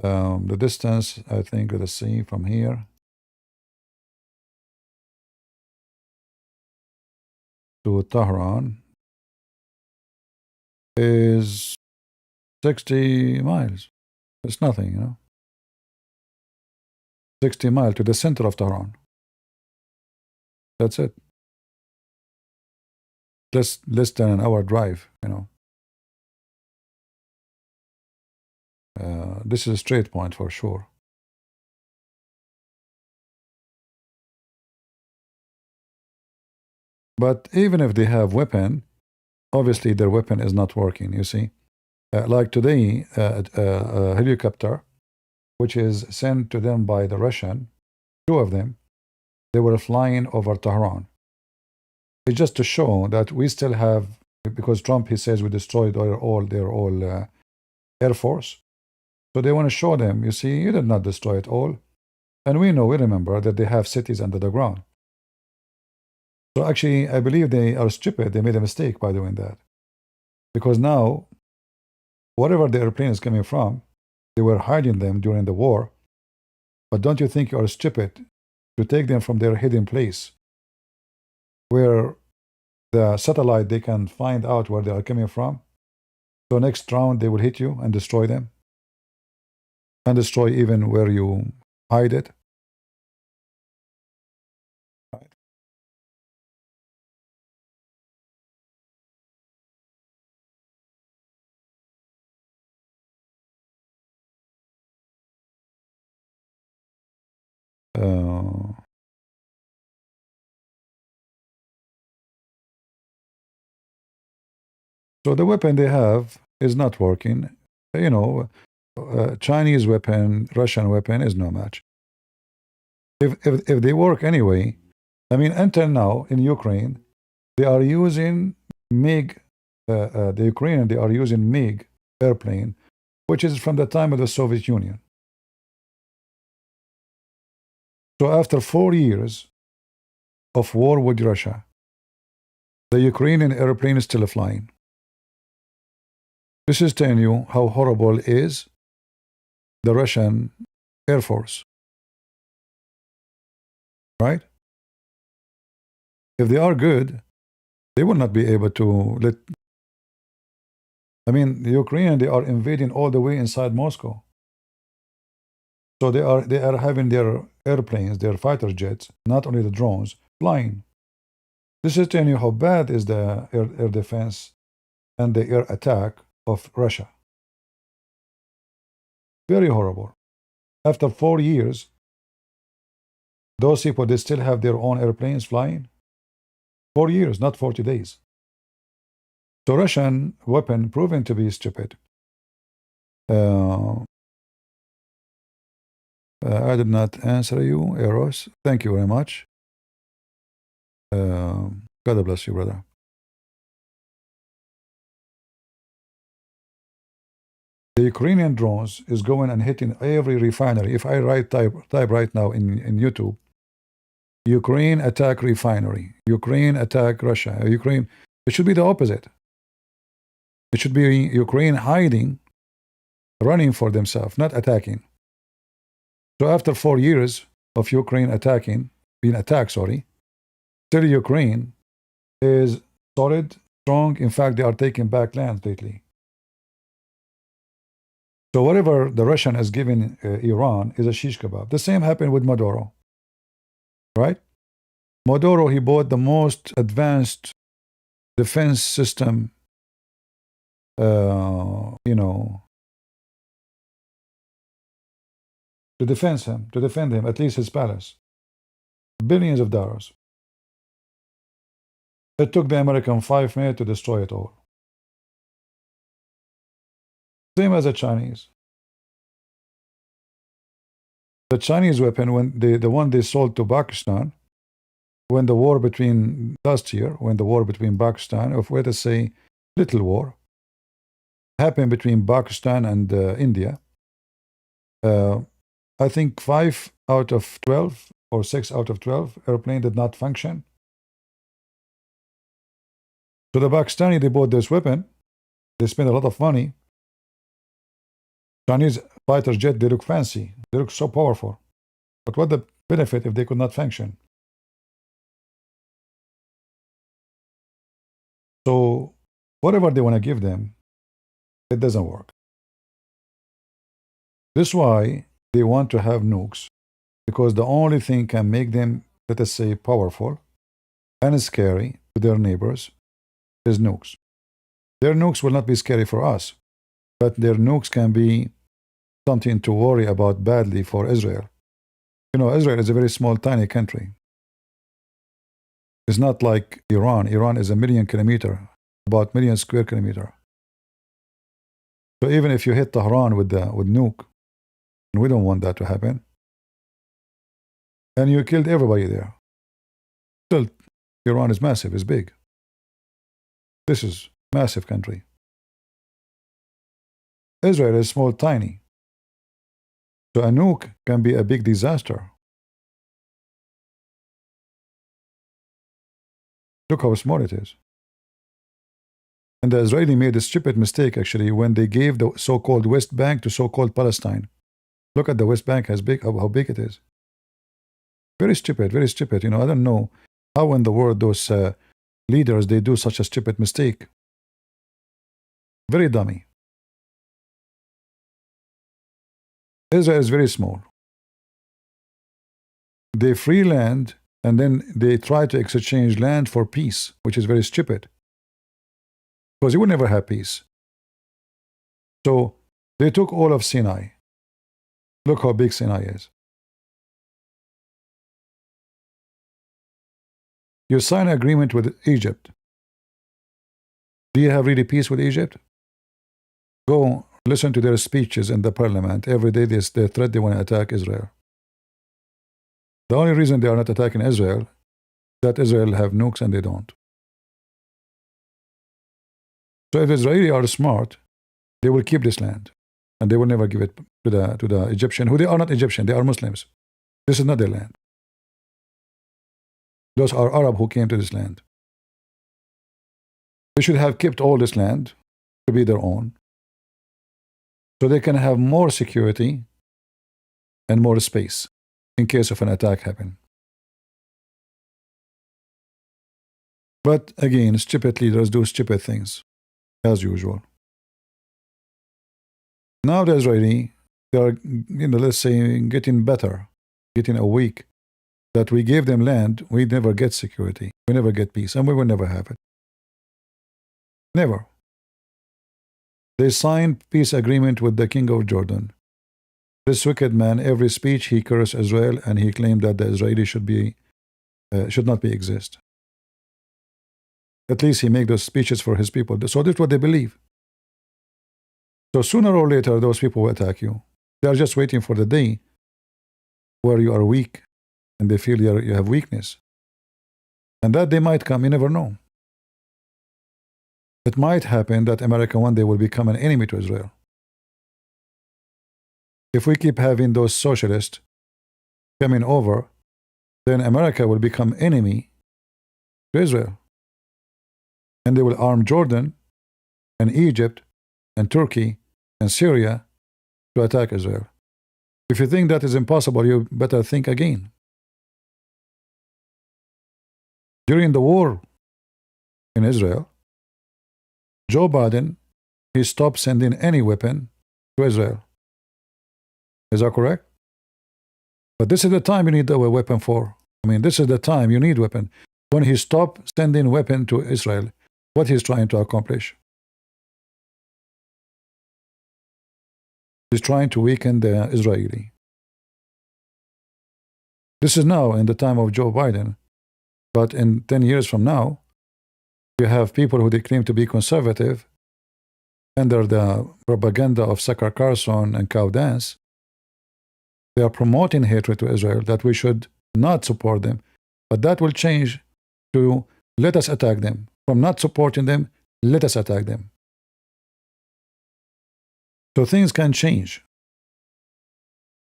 The distance, I think, of the sea from here to Tehran is 60 miles. It's nothing, 60 miles to the center of Tehran. That's it. Less than an hour drive, This is a straight point for sure. But even if they have weapon, obviously their weapon is not working, you see. Like today, a helicopter, which is sent to them by the Russian, 2 of them, they were flying over Tehran. It's just to show that we still have, because Trump, he says we destroyed their Air Force. So they want to show them, you see, you did not destroy it all. And we remember that they have cities under the ground. So actually, I believe they are stupid. They made a mistake by doing that. Because now, wherever the airplane is coming from, they were hiding them during the war. But don't you think you are stupid to take them from their hidden place, where the satellite, they can find out where they are coming from? So next round, they will hit you and destroy them. And destroy even where you hide it. So the weapon they have is not working. Chinese weapon, Russian weapon is no match. If they work anyway, I mean, until now in Ukraine, they are using MiG. The Ukrainian, they are using MiG airplane, which is from the time of the Soviet Union. So after 4 years of war with Russia, the Ukrainian airplane is still flying. This is telling you how horrible is the Russian Air Force. Right? If they are good, they will not be able to let. I mean, the Ukrainians, they are invading all the way inside Moscow. So they are having their airplanes, their fighter jets, not only the drones, flying. This is telling you how bad is the air defense and the air attack of Russia. Very horrible. After 4 years, those people, they still have their own airplanes flying. 4 years, not 40 days. So Russian weapon proven to be stupid. I did not answer you, Eros. Thank you very much. God bless you, brother. The Ukrainian drones is going and hitting every refinery. If I type right now in YouTube, Ukraine attack refinery, Ukraine attack Russia, Ukraine, it should be the opposite. It should be Ukraine hiding, running for themselves, not attacking. So after 4 years of Ukraine being attacked, still Ukraine is solid, strong. In fact, they are taking back land lately. So whatever the Russian has given Iran is a shish kebab. The same happened with Maduro, right? Maduro, he bought the most advanced defense system, to defend him, at least his palace. Billions of dollars. It took the American 5 minutes to destroy it all. Same as the Chinese. The Chinese weapon, when the one they sold to Pakistan, when the war between last year, when the war between Pakistan, or let us say little war, happened between Pakistan and India, I think 5 out of 12 or 6 out of 12 airplane did not function. So the Pakistani, they bought this weapon, they spent a lot of money. Chinese fighter jet, they look fancy, they look so powerful. But what the benefit if they could not function? So whatever they want to give them, it doesn't work. This is why they want to have nukes, because the only thing can make them, let us say, powerful and scary to their neighbors is nukes. Their nukes will not be scary for us, but their nukes can be something to worry about badly for Israel. Israel is a very small, tiny country. It's not like Iran. Iran is 1 million kilometers, about 1 million square kilometers. So even if you hit Tehran with nuke, and we don't want that to happen, and you killed everybody there, still Iran is massive, is big. This is a massive country. Israel is small, tiny. So a nuke can be a big disaster. Look how small it is. And the Israeli made a stupid mistake, actually, when they gave the so-called West Bank to so-called Palestine. Look at the West Bank, how big it is. Very stupid, very stupid. I don't know how in the world those leaders, they do such a stupid mistake. Very dummy. Israel is very small. They free land, and then they try to exchange land for peace, which is very stupid. Because you will never have peace. So they took all of Sinai. Look how big Sinai is. You sign an agreement with Egypt. Do you have really peace with Egypt? Go listen to their speeches in the parliament. Every day they threat they want to attack Israel. The only reason they are not attacking Israel is that Israel have nukes and they don't. So if Israelis are smart, they will keep this land, and they will never give it to the Egyptian, who they are not Egyptian, they are Muslims. This is not their land. Those are Arab who came to this land. They should have kept all this land to be their own, so they can have more security and more space in case of an attack happen. But again, stupid leaders do stupid things, as usual. Now the Israeli, they are, let's say, getting better, getting awake, that we gave them land, we never get security, we never get peace, and we will never have it. Never. They signed peace agreement with the king of Jordan. This wicked man, every speech he cursed Israel, and he claimed that the Israeli should not be exist. At least he make those speeches for his people. So that's what they believe. So sooner or later, those people will attack you. They are just waiting for the day where you are weak and they feel you have weakness. And that day might come, you never know. It might happen that America one day will become an enemy to Israel. If we keep having those socialists coming over, then America will become enemy to Israel. And they will arm Jordan and Egypt and Turkey and Syria to attack Israel. If you think that is impossible, you better think again. During the war in Israel, Joe Biden, he stopped sending any weapon to Israel. Is that correct? But this is the time you need a weapon for. I mean, this is the time you need weapon. When he stopped sending weapon to Israel, what he's trying to accomplish? He's trying to weaken the Israeli. This is now in the time of Joe Biden. But in 10 years from now, you have people who they claim to be conservative under the propaganda of Tucker Carlson and QandA. They are promoting hatred to Israel, that we should not support them. But that will change to let us attack them. From not supporting them, let us attack them. So things can change.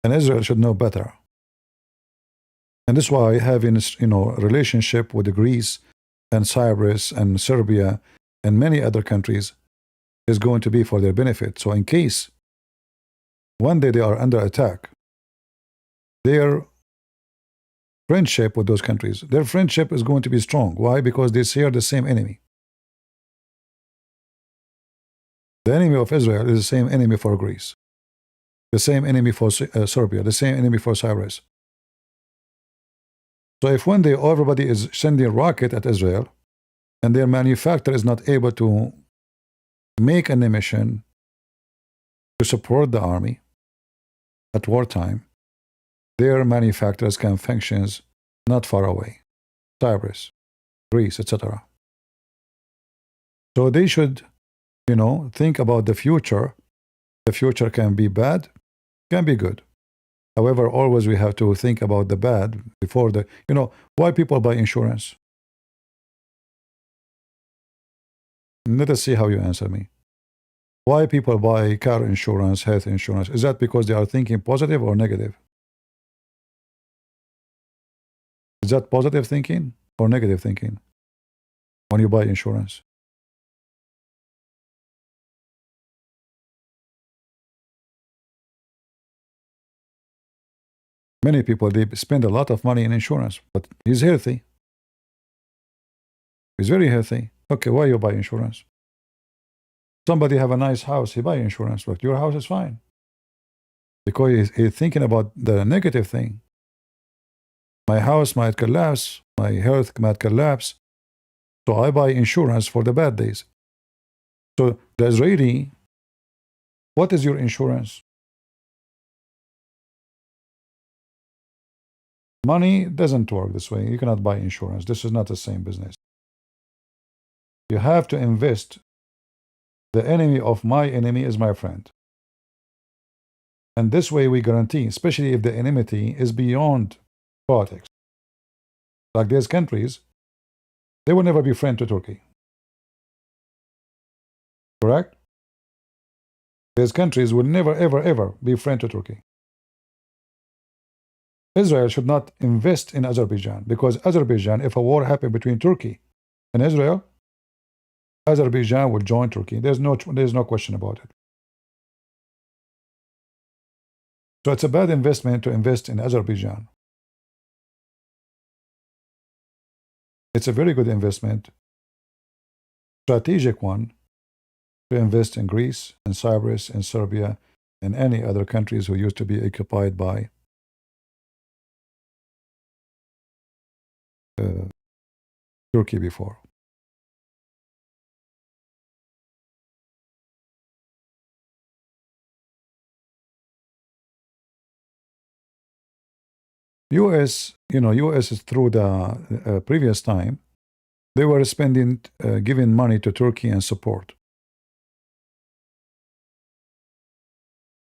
And Israel should know better. And this is why having a relationship with Greece and Cyprus and Serbia and many other countries is going to be for their benefit. So in case one day they are under attack, their friendship with those countries, their friendship is going to be strong. Why? Because they share the same enemy. The enemy of Israel is the same enemy for Greece, the same enemy for Serbia, the same enemy for Cyprus. So if one day everybody is sending a rocket at Israel and their manufacturer is not able to make an emission to support the army at wartime, their manufacturers can function not far away. Cyprus, Greece, etc. So they should, think about the future. The future can be bad, can be good. However, always we have to think about the bad before the, why people buy insurance? Let us see how you answer me. Why people buy car insurance, health insurance? Is that because they are thinking positive or negative? Is that positive thinking or negative thinking when you buy insurance? Many people, they spend a lot of money in insurance, but he's healthy. He's very healthy. Okay, why you buy insurance? Somebody have a nice house, he buy insurance, but your house is fine. Because he's thinking about the negative thing. My house might collapse, my health might collapse, so I buy insurance for the bad days. So the Israeli, what is your insurance? Money doesn't work this way. You cannot buy insurance. This is not the same business. You have to invest. The enemy of my enemy is my friend. And this way we guarantee, especially if the enmity is beyond politics. Like there's countries, they will never be friend to Turkey. Correct? There's countries will never, ever, ever be friend to Turkey. Israel should not invest in Azerbaijan, because Azerbaijan, if a war happened between Turkey and Israel, Azerbaijan will join Turkey. There's no question about it. So it's a bad investment to invest in Azerbaijan. It's a very good investment, strategic one, to invest in Greece and Cyprus and Serbia and any other countries who used to be occupied by Turkey before. US, US is through the previous time, they were spending, giving money to Turkey and support.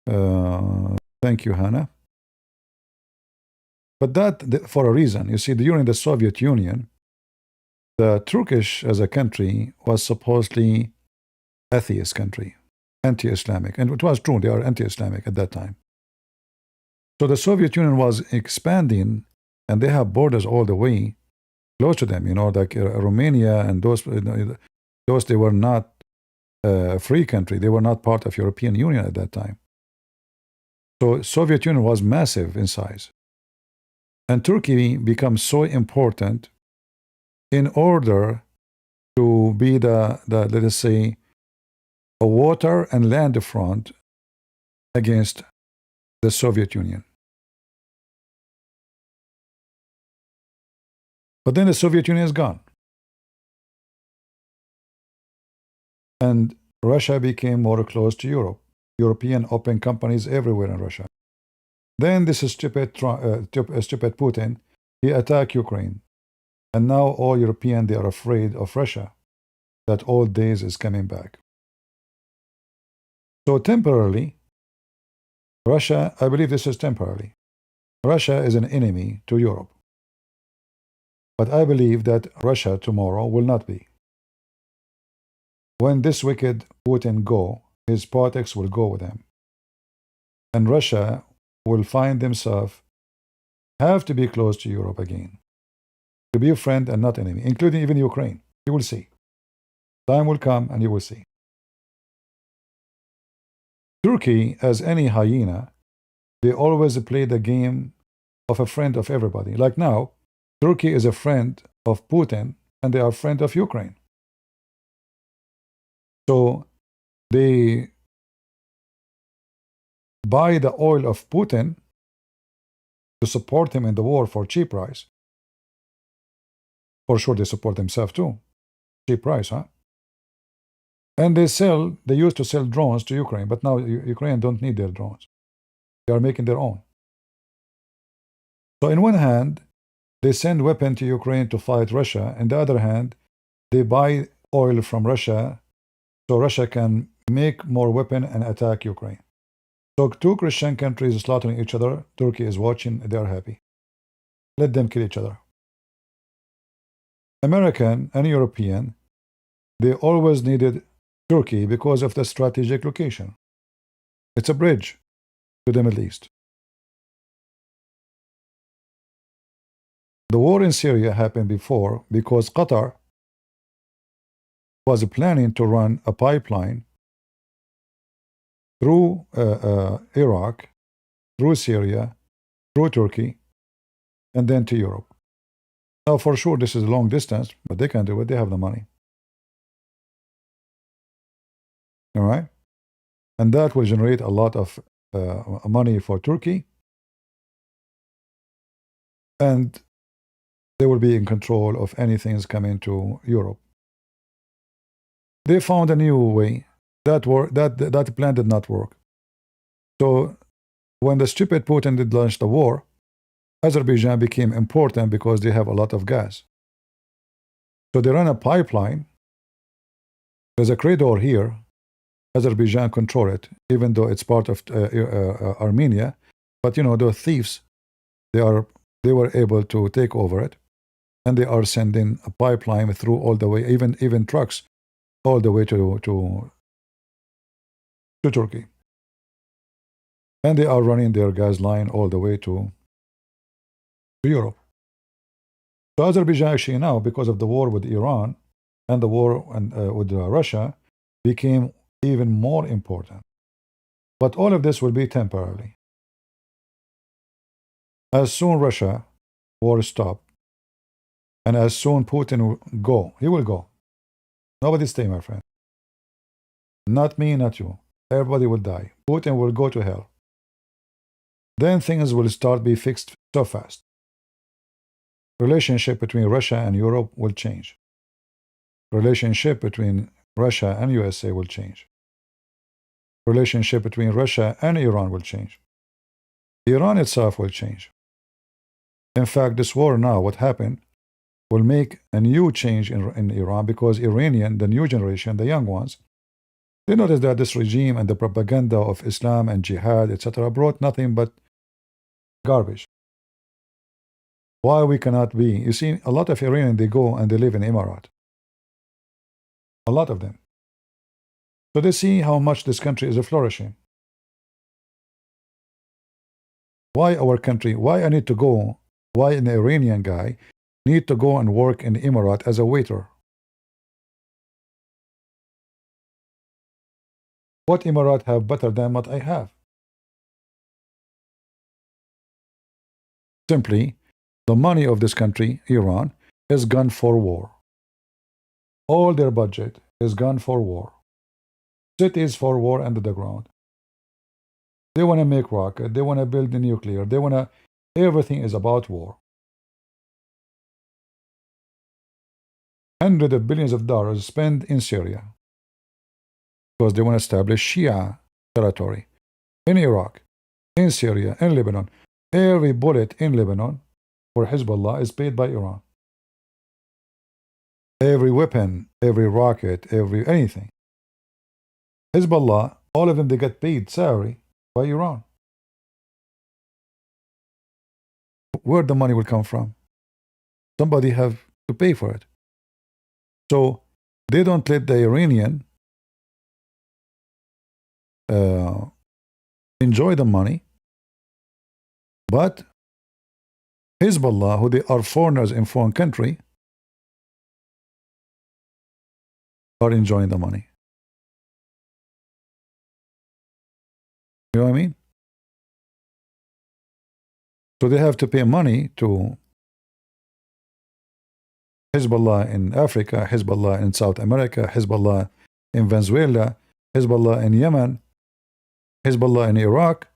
Thank you, Hannah. But that for a reason. You see, during the Soviet Union, the Turkish as a country was supposedly atheist country, anti-Islamic. And it was true, they are anti-Islamic at that time. So the Soviet Union was expanding, and they have borders all the way close to them, like Romania and those, they were not a free country. They were not part of European Union at that time. So Soviet Union was massive in size. And Turkey becomes so important in order to be the let us say, a water and land front against the Soviet Union. But then the Soviet Union is gone. And Russia became more close to Europe. European open companies everywhere in Russia. Then this stupid Putin, he attacked Ukraine. And now all Europeans, they are afraid of Russia. That old days is coming back. So temporarily, Russia, I believe this is temporarily. Russia is an enemy to Europe. But I believe that Russia tomorrow will not be. When this wicked Putin go, his politics will go with him. And Russia will find themselves have to be close to Europe again. To be a friend and not enemy, including even Ukraine. You will see. Time will come and you will see. Turkey, as any hyena, they always play the game of a friend of everybody. Like now, Turkey is a friend of Putin and they are a friend of Ukraine. So they buy the oil of Putin to support him in the war for cheap price. For sure they support themselves too. Cheap price, huh? And they used to sell drones to Ukraine, but now Ukraine don't need their drones. They are making their own. So in one hand, they send weapons to Ukraine to fight Russia. On the other hand, they buy oil from Russia so Russia can make more weapons and attack Ukraine. So two Christian countries slaughtering each other. Turkey is watching. They are happy. Let them kill each other. American and European, they always needed Turkey because of the strategic location. It's a bridge to the Middle East. The war in Syria happened before because Qatar was planning to run a pipeline through Iraq, through Syria, through Turkey, and then to Europe. Now, for sure, this is a long distance, but they can do it. They have the money. All right? And that will generate a lot of money for Turkey. And they will be in control of anything coming to Europe. They found a new way. That plan did not work. So when the stupid Putin did launch the war, Azerbaijan became important because they have a lot of gas. So they run a pipeline. There's a corridor here. Azerbaijan control it, even though it's part of Armenia. But those thieves, they were able to take over it, and they are sending a pipeline through all the way, even trucks, all the way to Turkey. And they are running their gas line all the way to Europe. So Azerbaijan actually now, because of the war with Iran and the war with Russia, became even more important. But all of this will be temporarily. As soon Russia war stop, and as soon Putin will go, he will go. Nobody stay, my friend. Not me, not you. Everybody will die. Putin will go to hell. Then things will start be fixed so fast. Relationship between Russia and Europe will change. Relationship between Russia and USA will change. Relationship between Russia and Iran will change. Iran itself will change. In fact, this war now, what happened, will make a new change in Iran because Iranian, the new generation, the young ones, they notice that this regime and the propaganda of Islam and jihad, etc., brought nothing but garbage. Why we cannot be? You see, a lot of Iranians, they go and they live in Emirat. A lot of them. So they see how much this country is flourishing. Why our country? Why I need to go? Why an Iranian guy need to go and work in Emirat as a waiter? What Emirat have better than what I have? Simply, the money of this country, Iran, is gone for war. All their budget is gone for war. Cities for war under the ground. They want to make rocket. They want to build the nuclear. They want to. Everything is about war. Hundreds of billions of dollars spent in Syria because they want to establish Shia territory in Iraq, in Syria, in Lebanon. Every bullet in Lebanon for Hezbollah is paid by Iran. Every weapon, every rocket, every anything. Hezbollah, all of them, they get paid salary by Iran. Where the money will come from? Somebody have to pay for it. So they don't let the Iranian enjoy the money, but Hezbollah, who they are foreigners in foreign country, are enjoying the money. You know what I mean? So they have to pay money to Hezbollah in Africa, Hezbollah in South America, Hezbollah in Venezuela, Hezbollah in Yemen, Hezbollah in Iraq.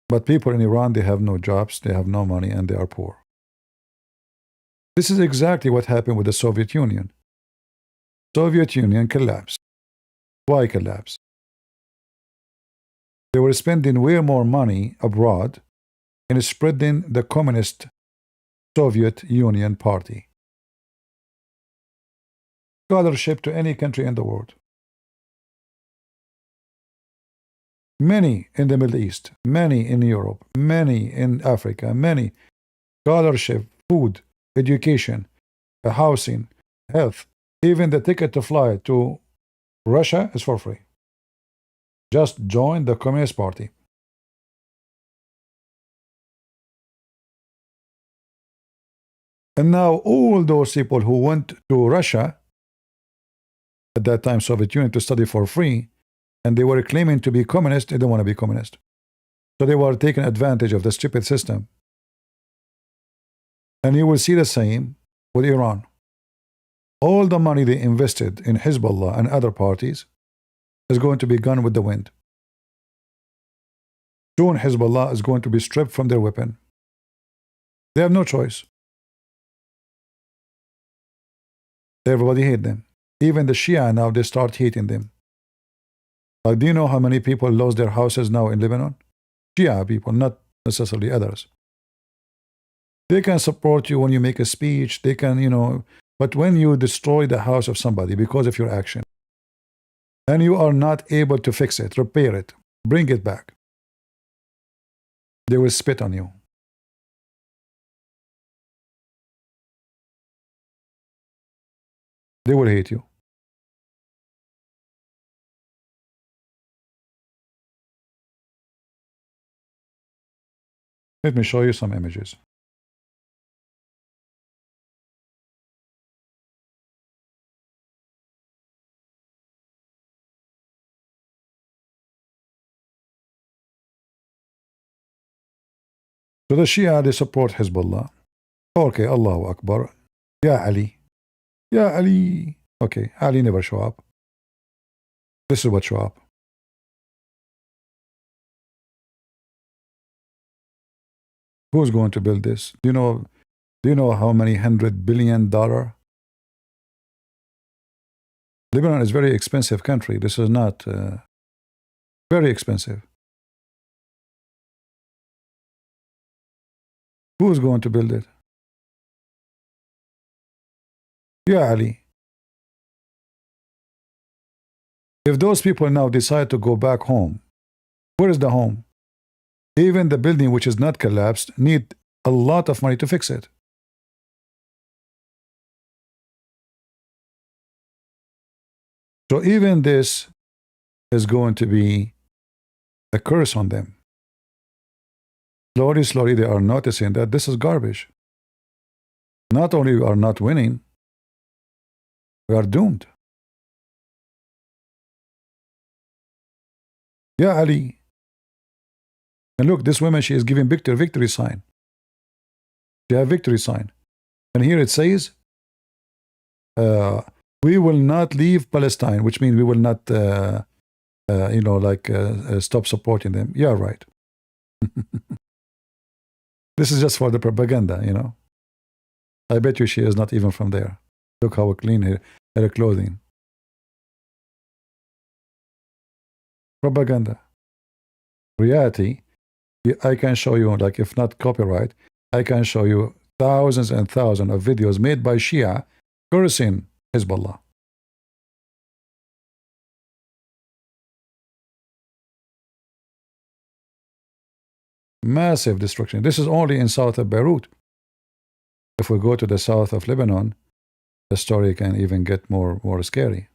But people in Iran, they have no jobs, they have no money, and they are poor. This is exactly what happened with the Soviet Union. Soviet Union collapsed. Why collapsed? They were spending way more money abroad in spreading the communist Soviet Union party. Scholarship to any country in the world. Many in the Middle East, many in Europe, many in Africa, many. Scholarship, food, education, housing, health. Even the ticket to fly to Russia is for free. Just join the Communist Party. And now all those people who went to Russia, at that time Soviet Union, to study for free, and they were claiming to be communist, they don't want to be communist. So they were taking advantage of the stupid system. And you will see the same with Iran. All the money they invested in Hezbollah and other parties is going to be gone with the wind. Soon Hezbollah is going to be stripped from their weapon. They have no choice. Everybody hates them. Even the Shia now, they start hating them. Do you know how many people lost their houses now in Lebanon? Shia people, not necessarily others. They can support you when you make a speech. They can, but when you destroy the house of somebody because of your action, and you are not able to fix it, repair it, bring it back, they will spit on you. They will hate you. Let me show you some images. So the Shia, they support Hezbollah. Okay, Allahu Akbar. Ya Ali. Ya Ali. Okay, Ali never show up. This is what show up. Who's going to build this? Do you know how many $100 billion? Lebanon is a very expensive country. This is not very expensive. Who's going to build it? Yeah, Ali. If those people now decide to go back home, where is the home? Even the building which is not collapsed need a lot of money to fix it. So even this is going to be a curse on them. Slowly, slowly, they are noticing that this is garbage. Not only we are not winning, we are doomed. Yeah, Ali. And look, this woman, she is giving victory sign. She have victory sign. And here it says, we will not leave Palestine, which means we will not, stop supporting them. Yeah, right. This is just for the propaganda, you know. I bet you she is not even from there. Look how clean her clothing. Propaganda. Reality, I can show you, like, if not copyright, I can show you thousands and thousands of videos made by Shia cursing Hezbollah. Massive destruction. This is only in south of Beirut. If we go to the south of Lebanon, the story can even get more scary.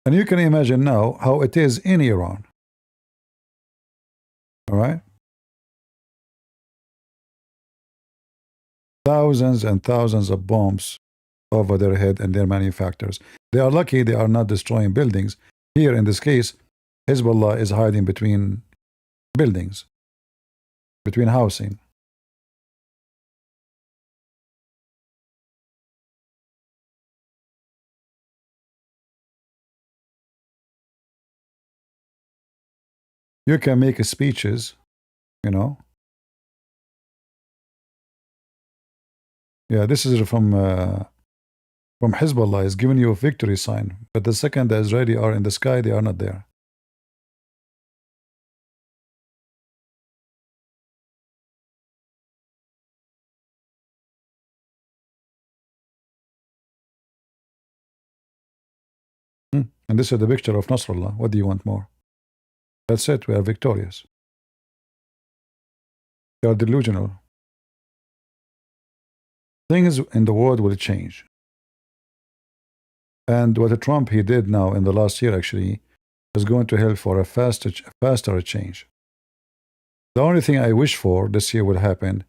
And you can imagine now how it is in Iran. All right? Thousands and thousands of bombs over their head and their manufacturers. They are lucky they are not destroying buildings. Here, in this case, Hezbollah is hiding between buildings, between housing. You can make speeches, you know. Yeah, this is from Hezbollah. Is giving you a victory sign, but the second the Israeli are in the sky, they are not there. And this is the picture of Nasrallah. What do you want more? That's it. We are victorious. They are delusional. Things in the world will change. And what Trump he did now in the last year actually is going to help for a faster change. The only thing I wish for this year will happen,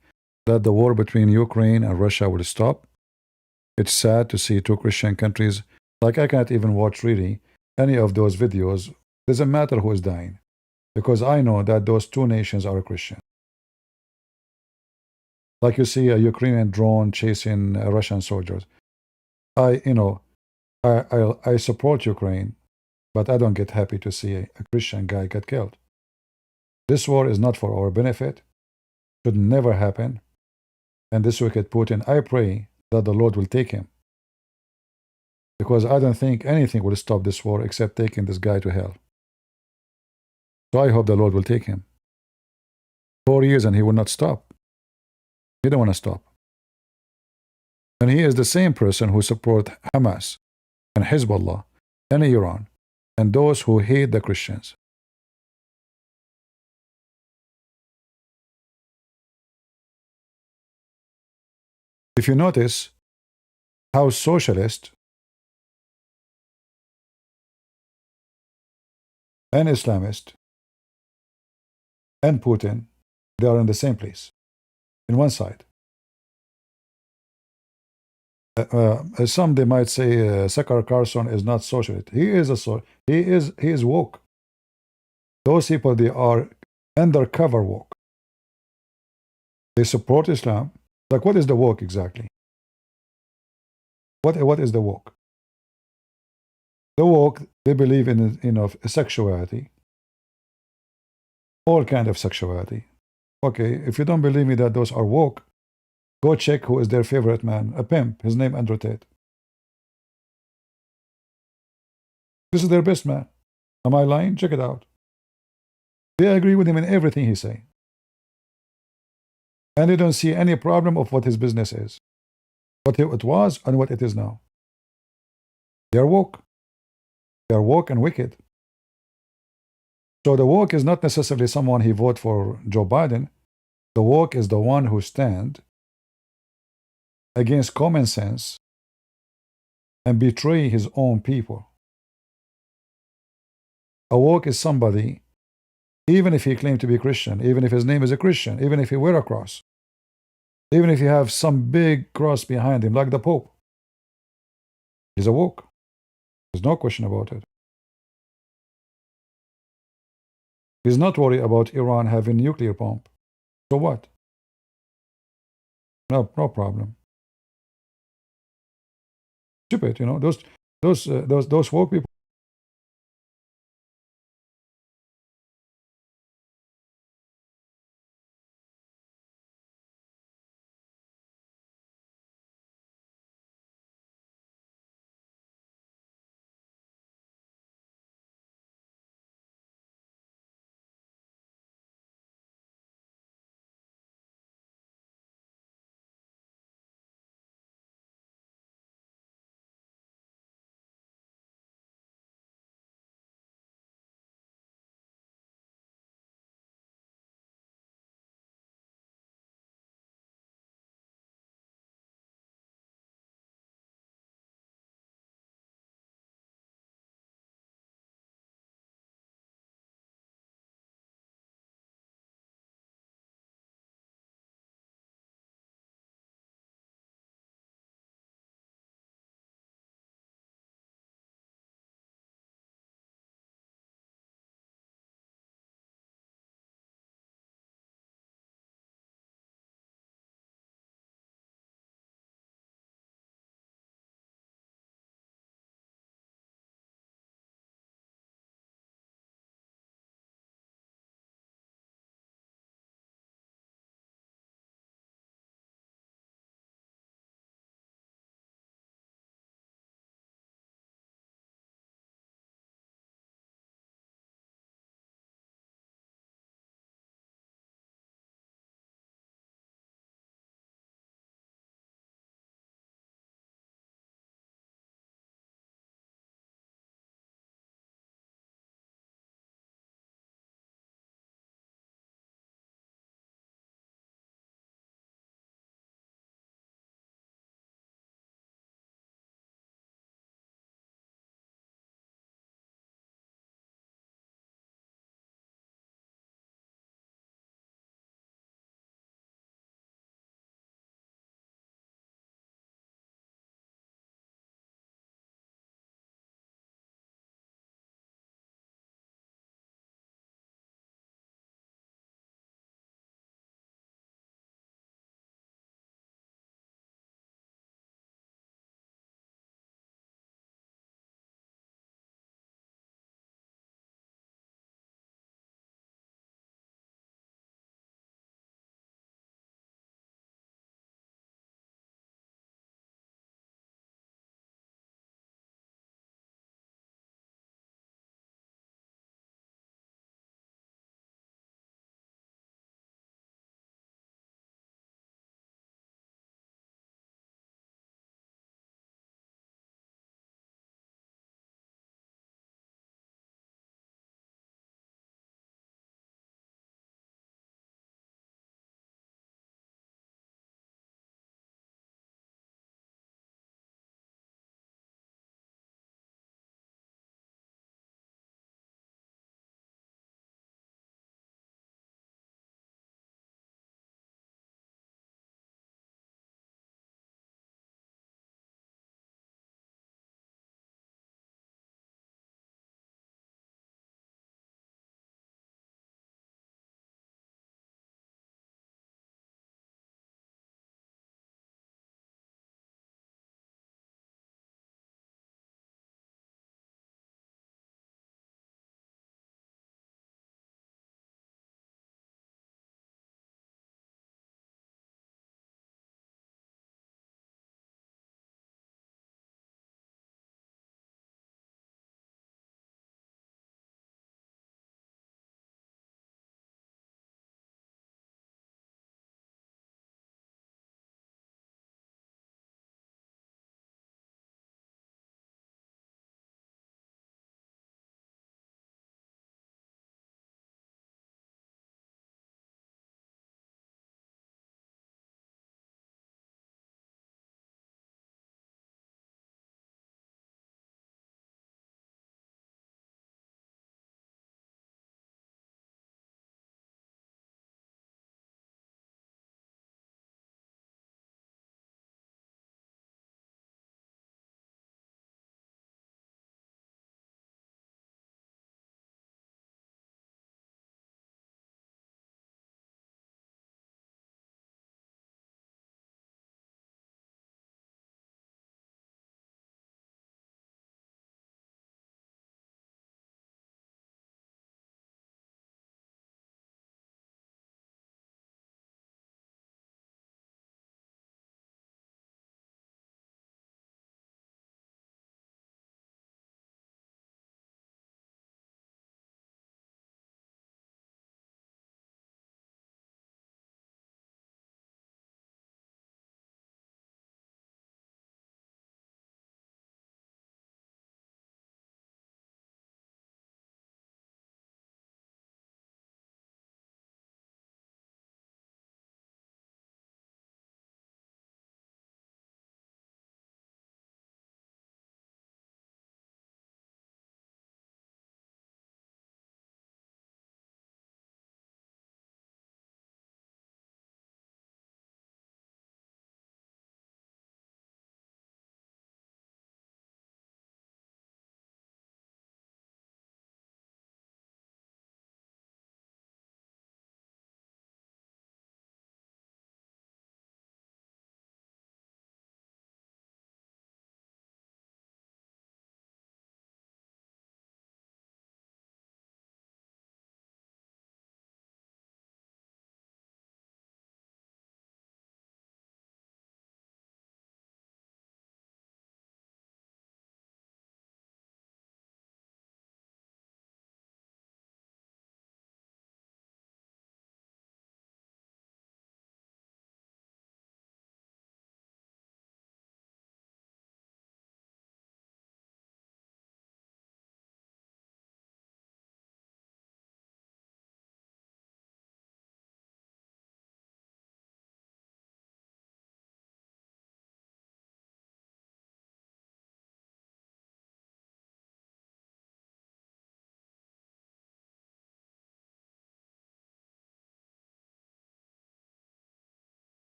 that the war between Ukraine and Russia will stop. It's sad to see two Christian countries, like I can't even watch really any of those videos. Doesn't matter who is dying, because I know that those two nations are Christian. Like you see a Ukrainian drone chasing Russian soldiers. I support Ukraine, but I don't get happy to see a Christian guy get killed. This war is not for our benefit, should never happen. And this wicked Putin, I pray that the Lord will take him. Because I don't think anything will stop this war except taking this guy to hell. So I hope the Lord will take him. 4 years and he will not stop. He don't want to stop. And he is the same person who supports Hamas and Hezbollah and Iran and those who hate the Christians. If you notice how Socialist and Islamist and Putin, they are in the same place, in one side. Some they might say Tucker Carlson is not socialist. He is woke. Those people, they are undercover woke. They support Islam. Like, what is the woke exactly? What is the woke? The woke, they believe in sexuality, all kind of sexuality. Okay, if you don't believe me that those are woke, go check who is their favorite man, a pimp. His name Andrew Tate. This is their best man. Am I lying? Check it out. They agree with him in everything he say. And they don't see any problem of what his business is, what it was and what it is now. They are woke. They are woke and wicked. So the woke is not necessarily someone he vote for Joe Biden. The woke is the one who stand against common sense and betray his own people. A woke is somebody, even if he claimed to be Christian, even if his name is a Christian, even if he wear a cross, even if you have some big cross behind him, like the Pope, he's a woke. There's no question about it. He's not worried about Iran having nuclear bomb. So what? No problem. Stupid, you know. Those woke people.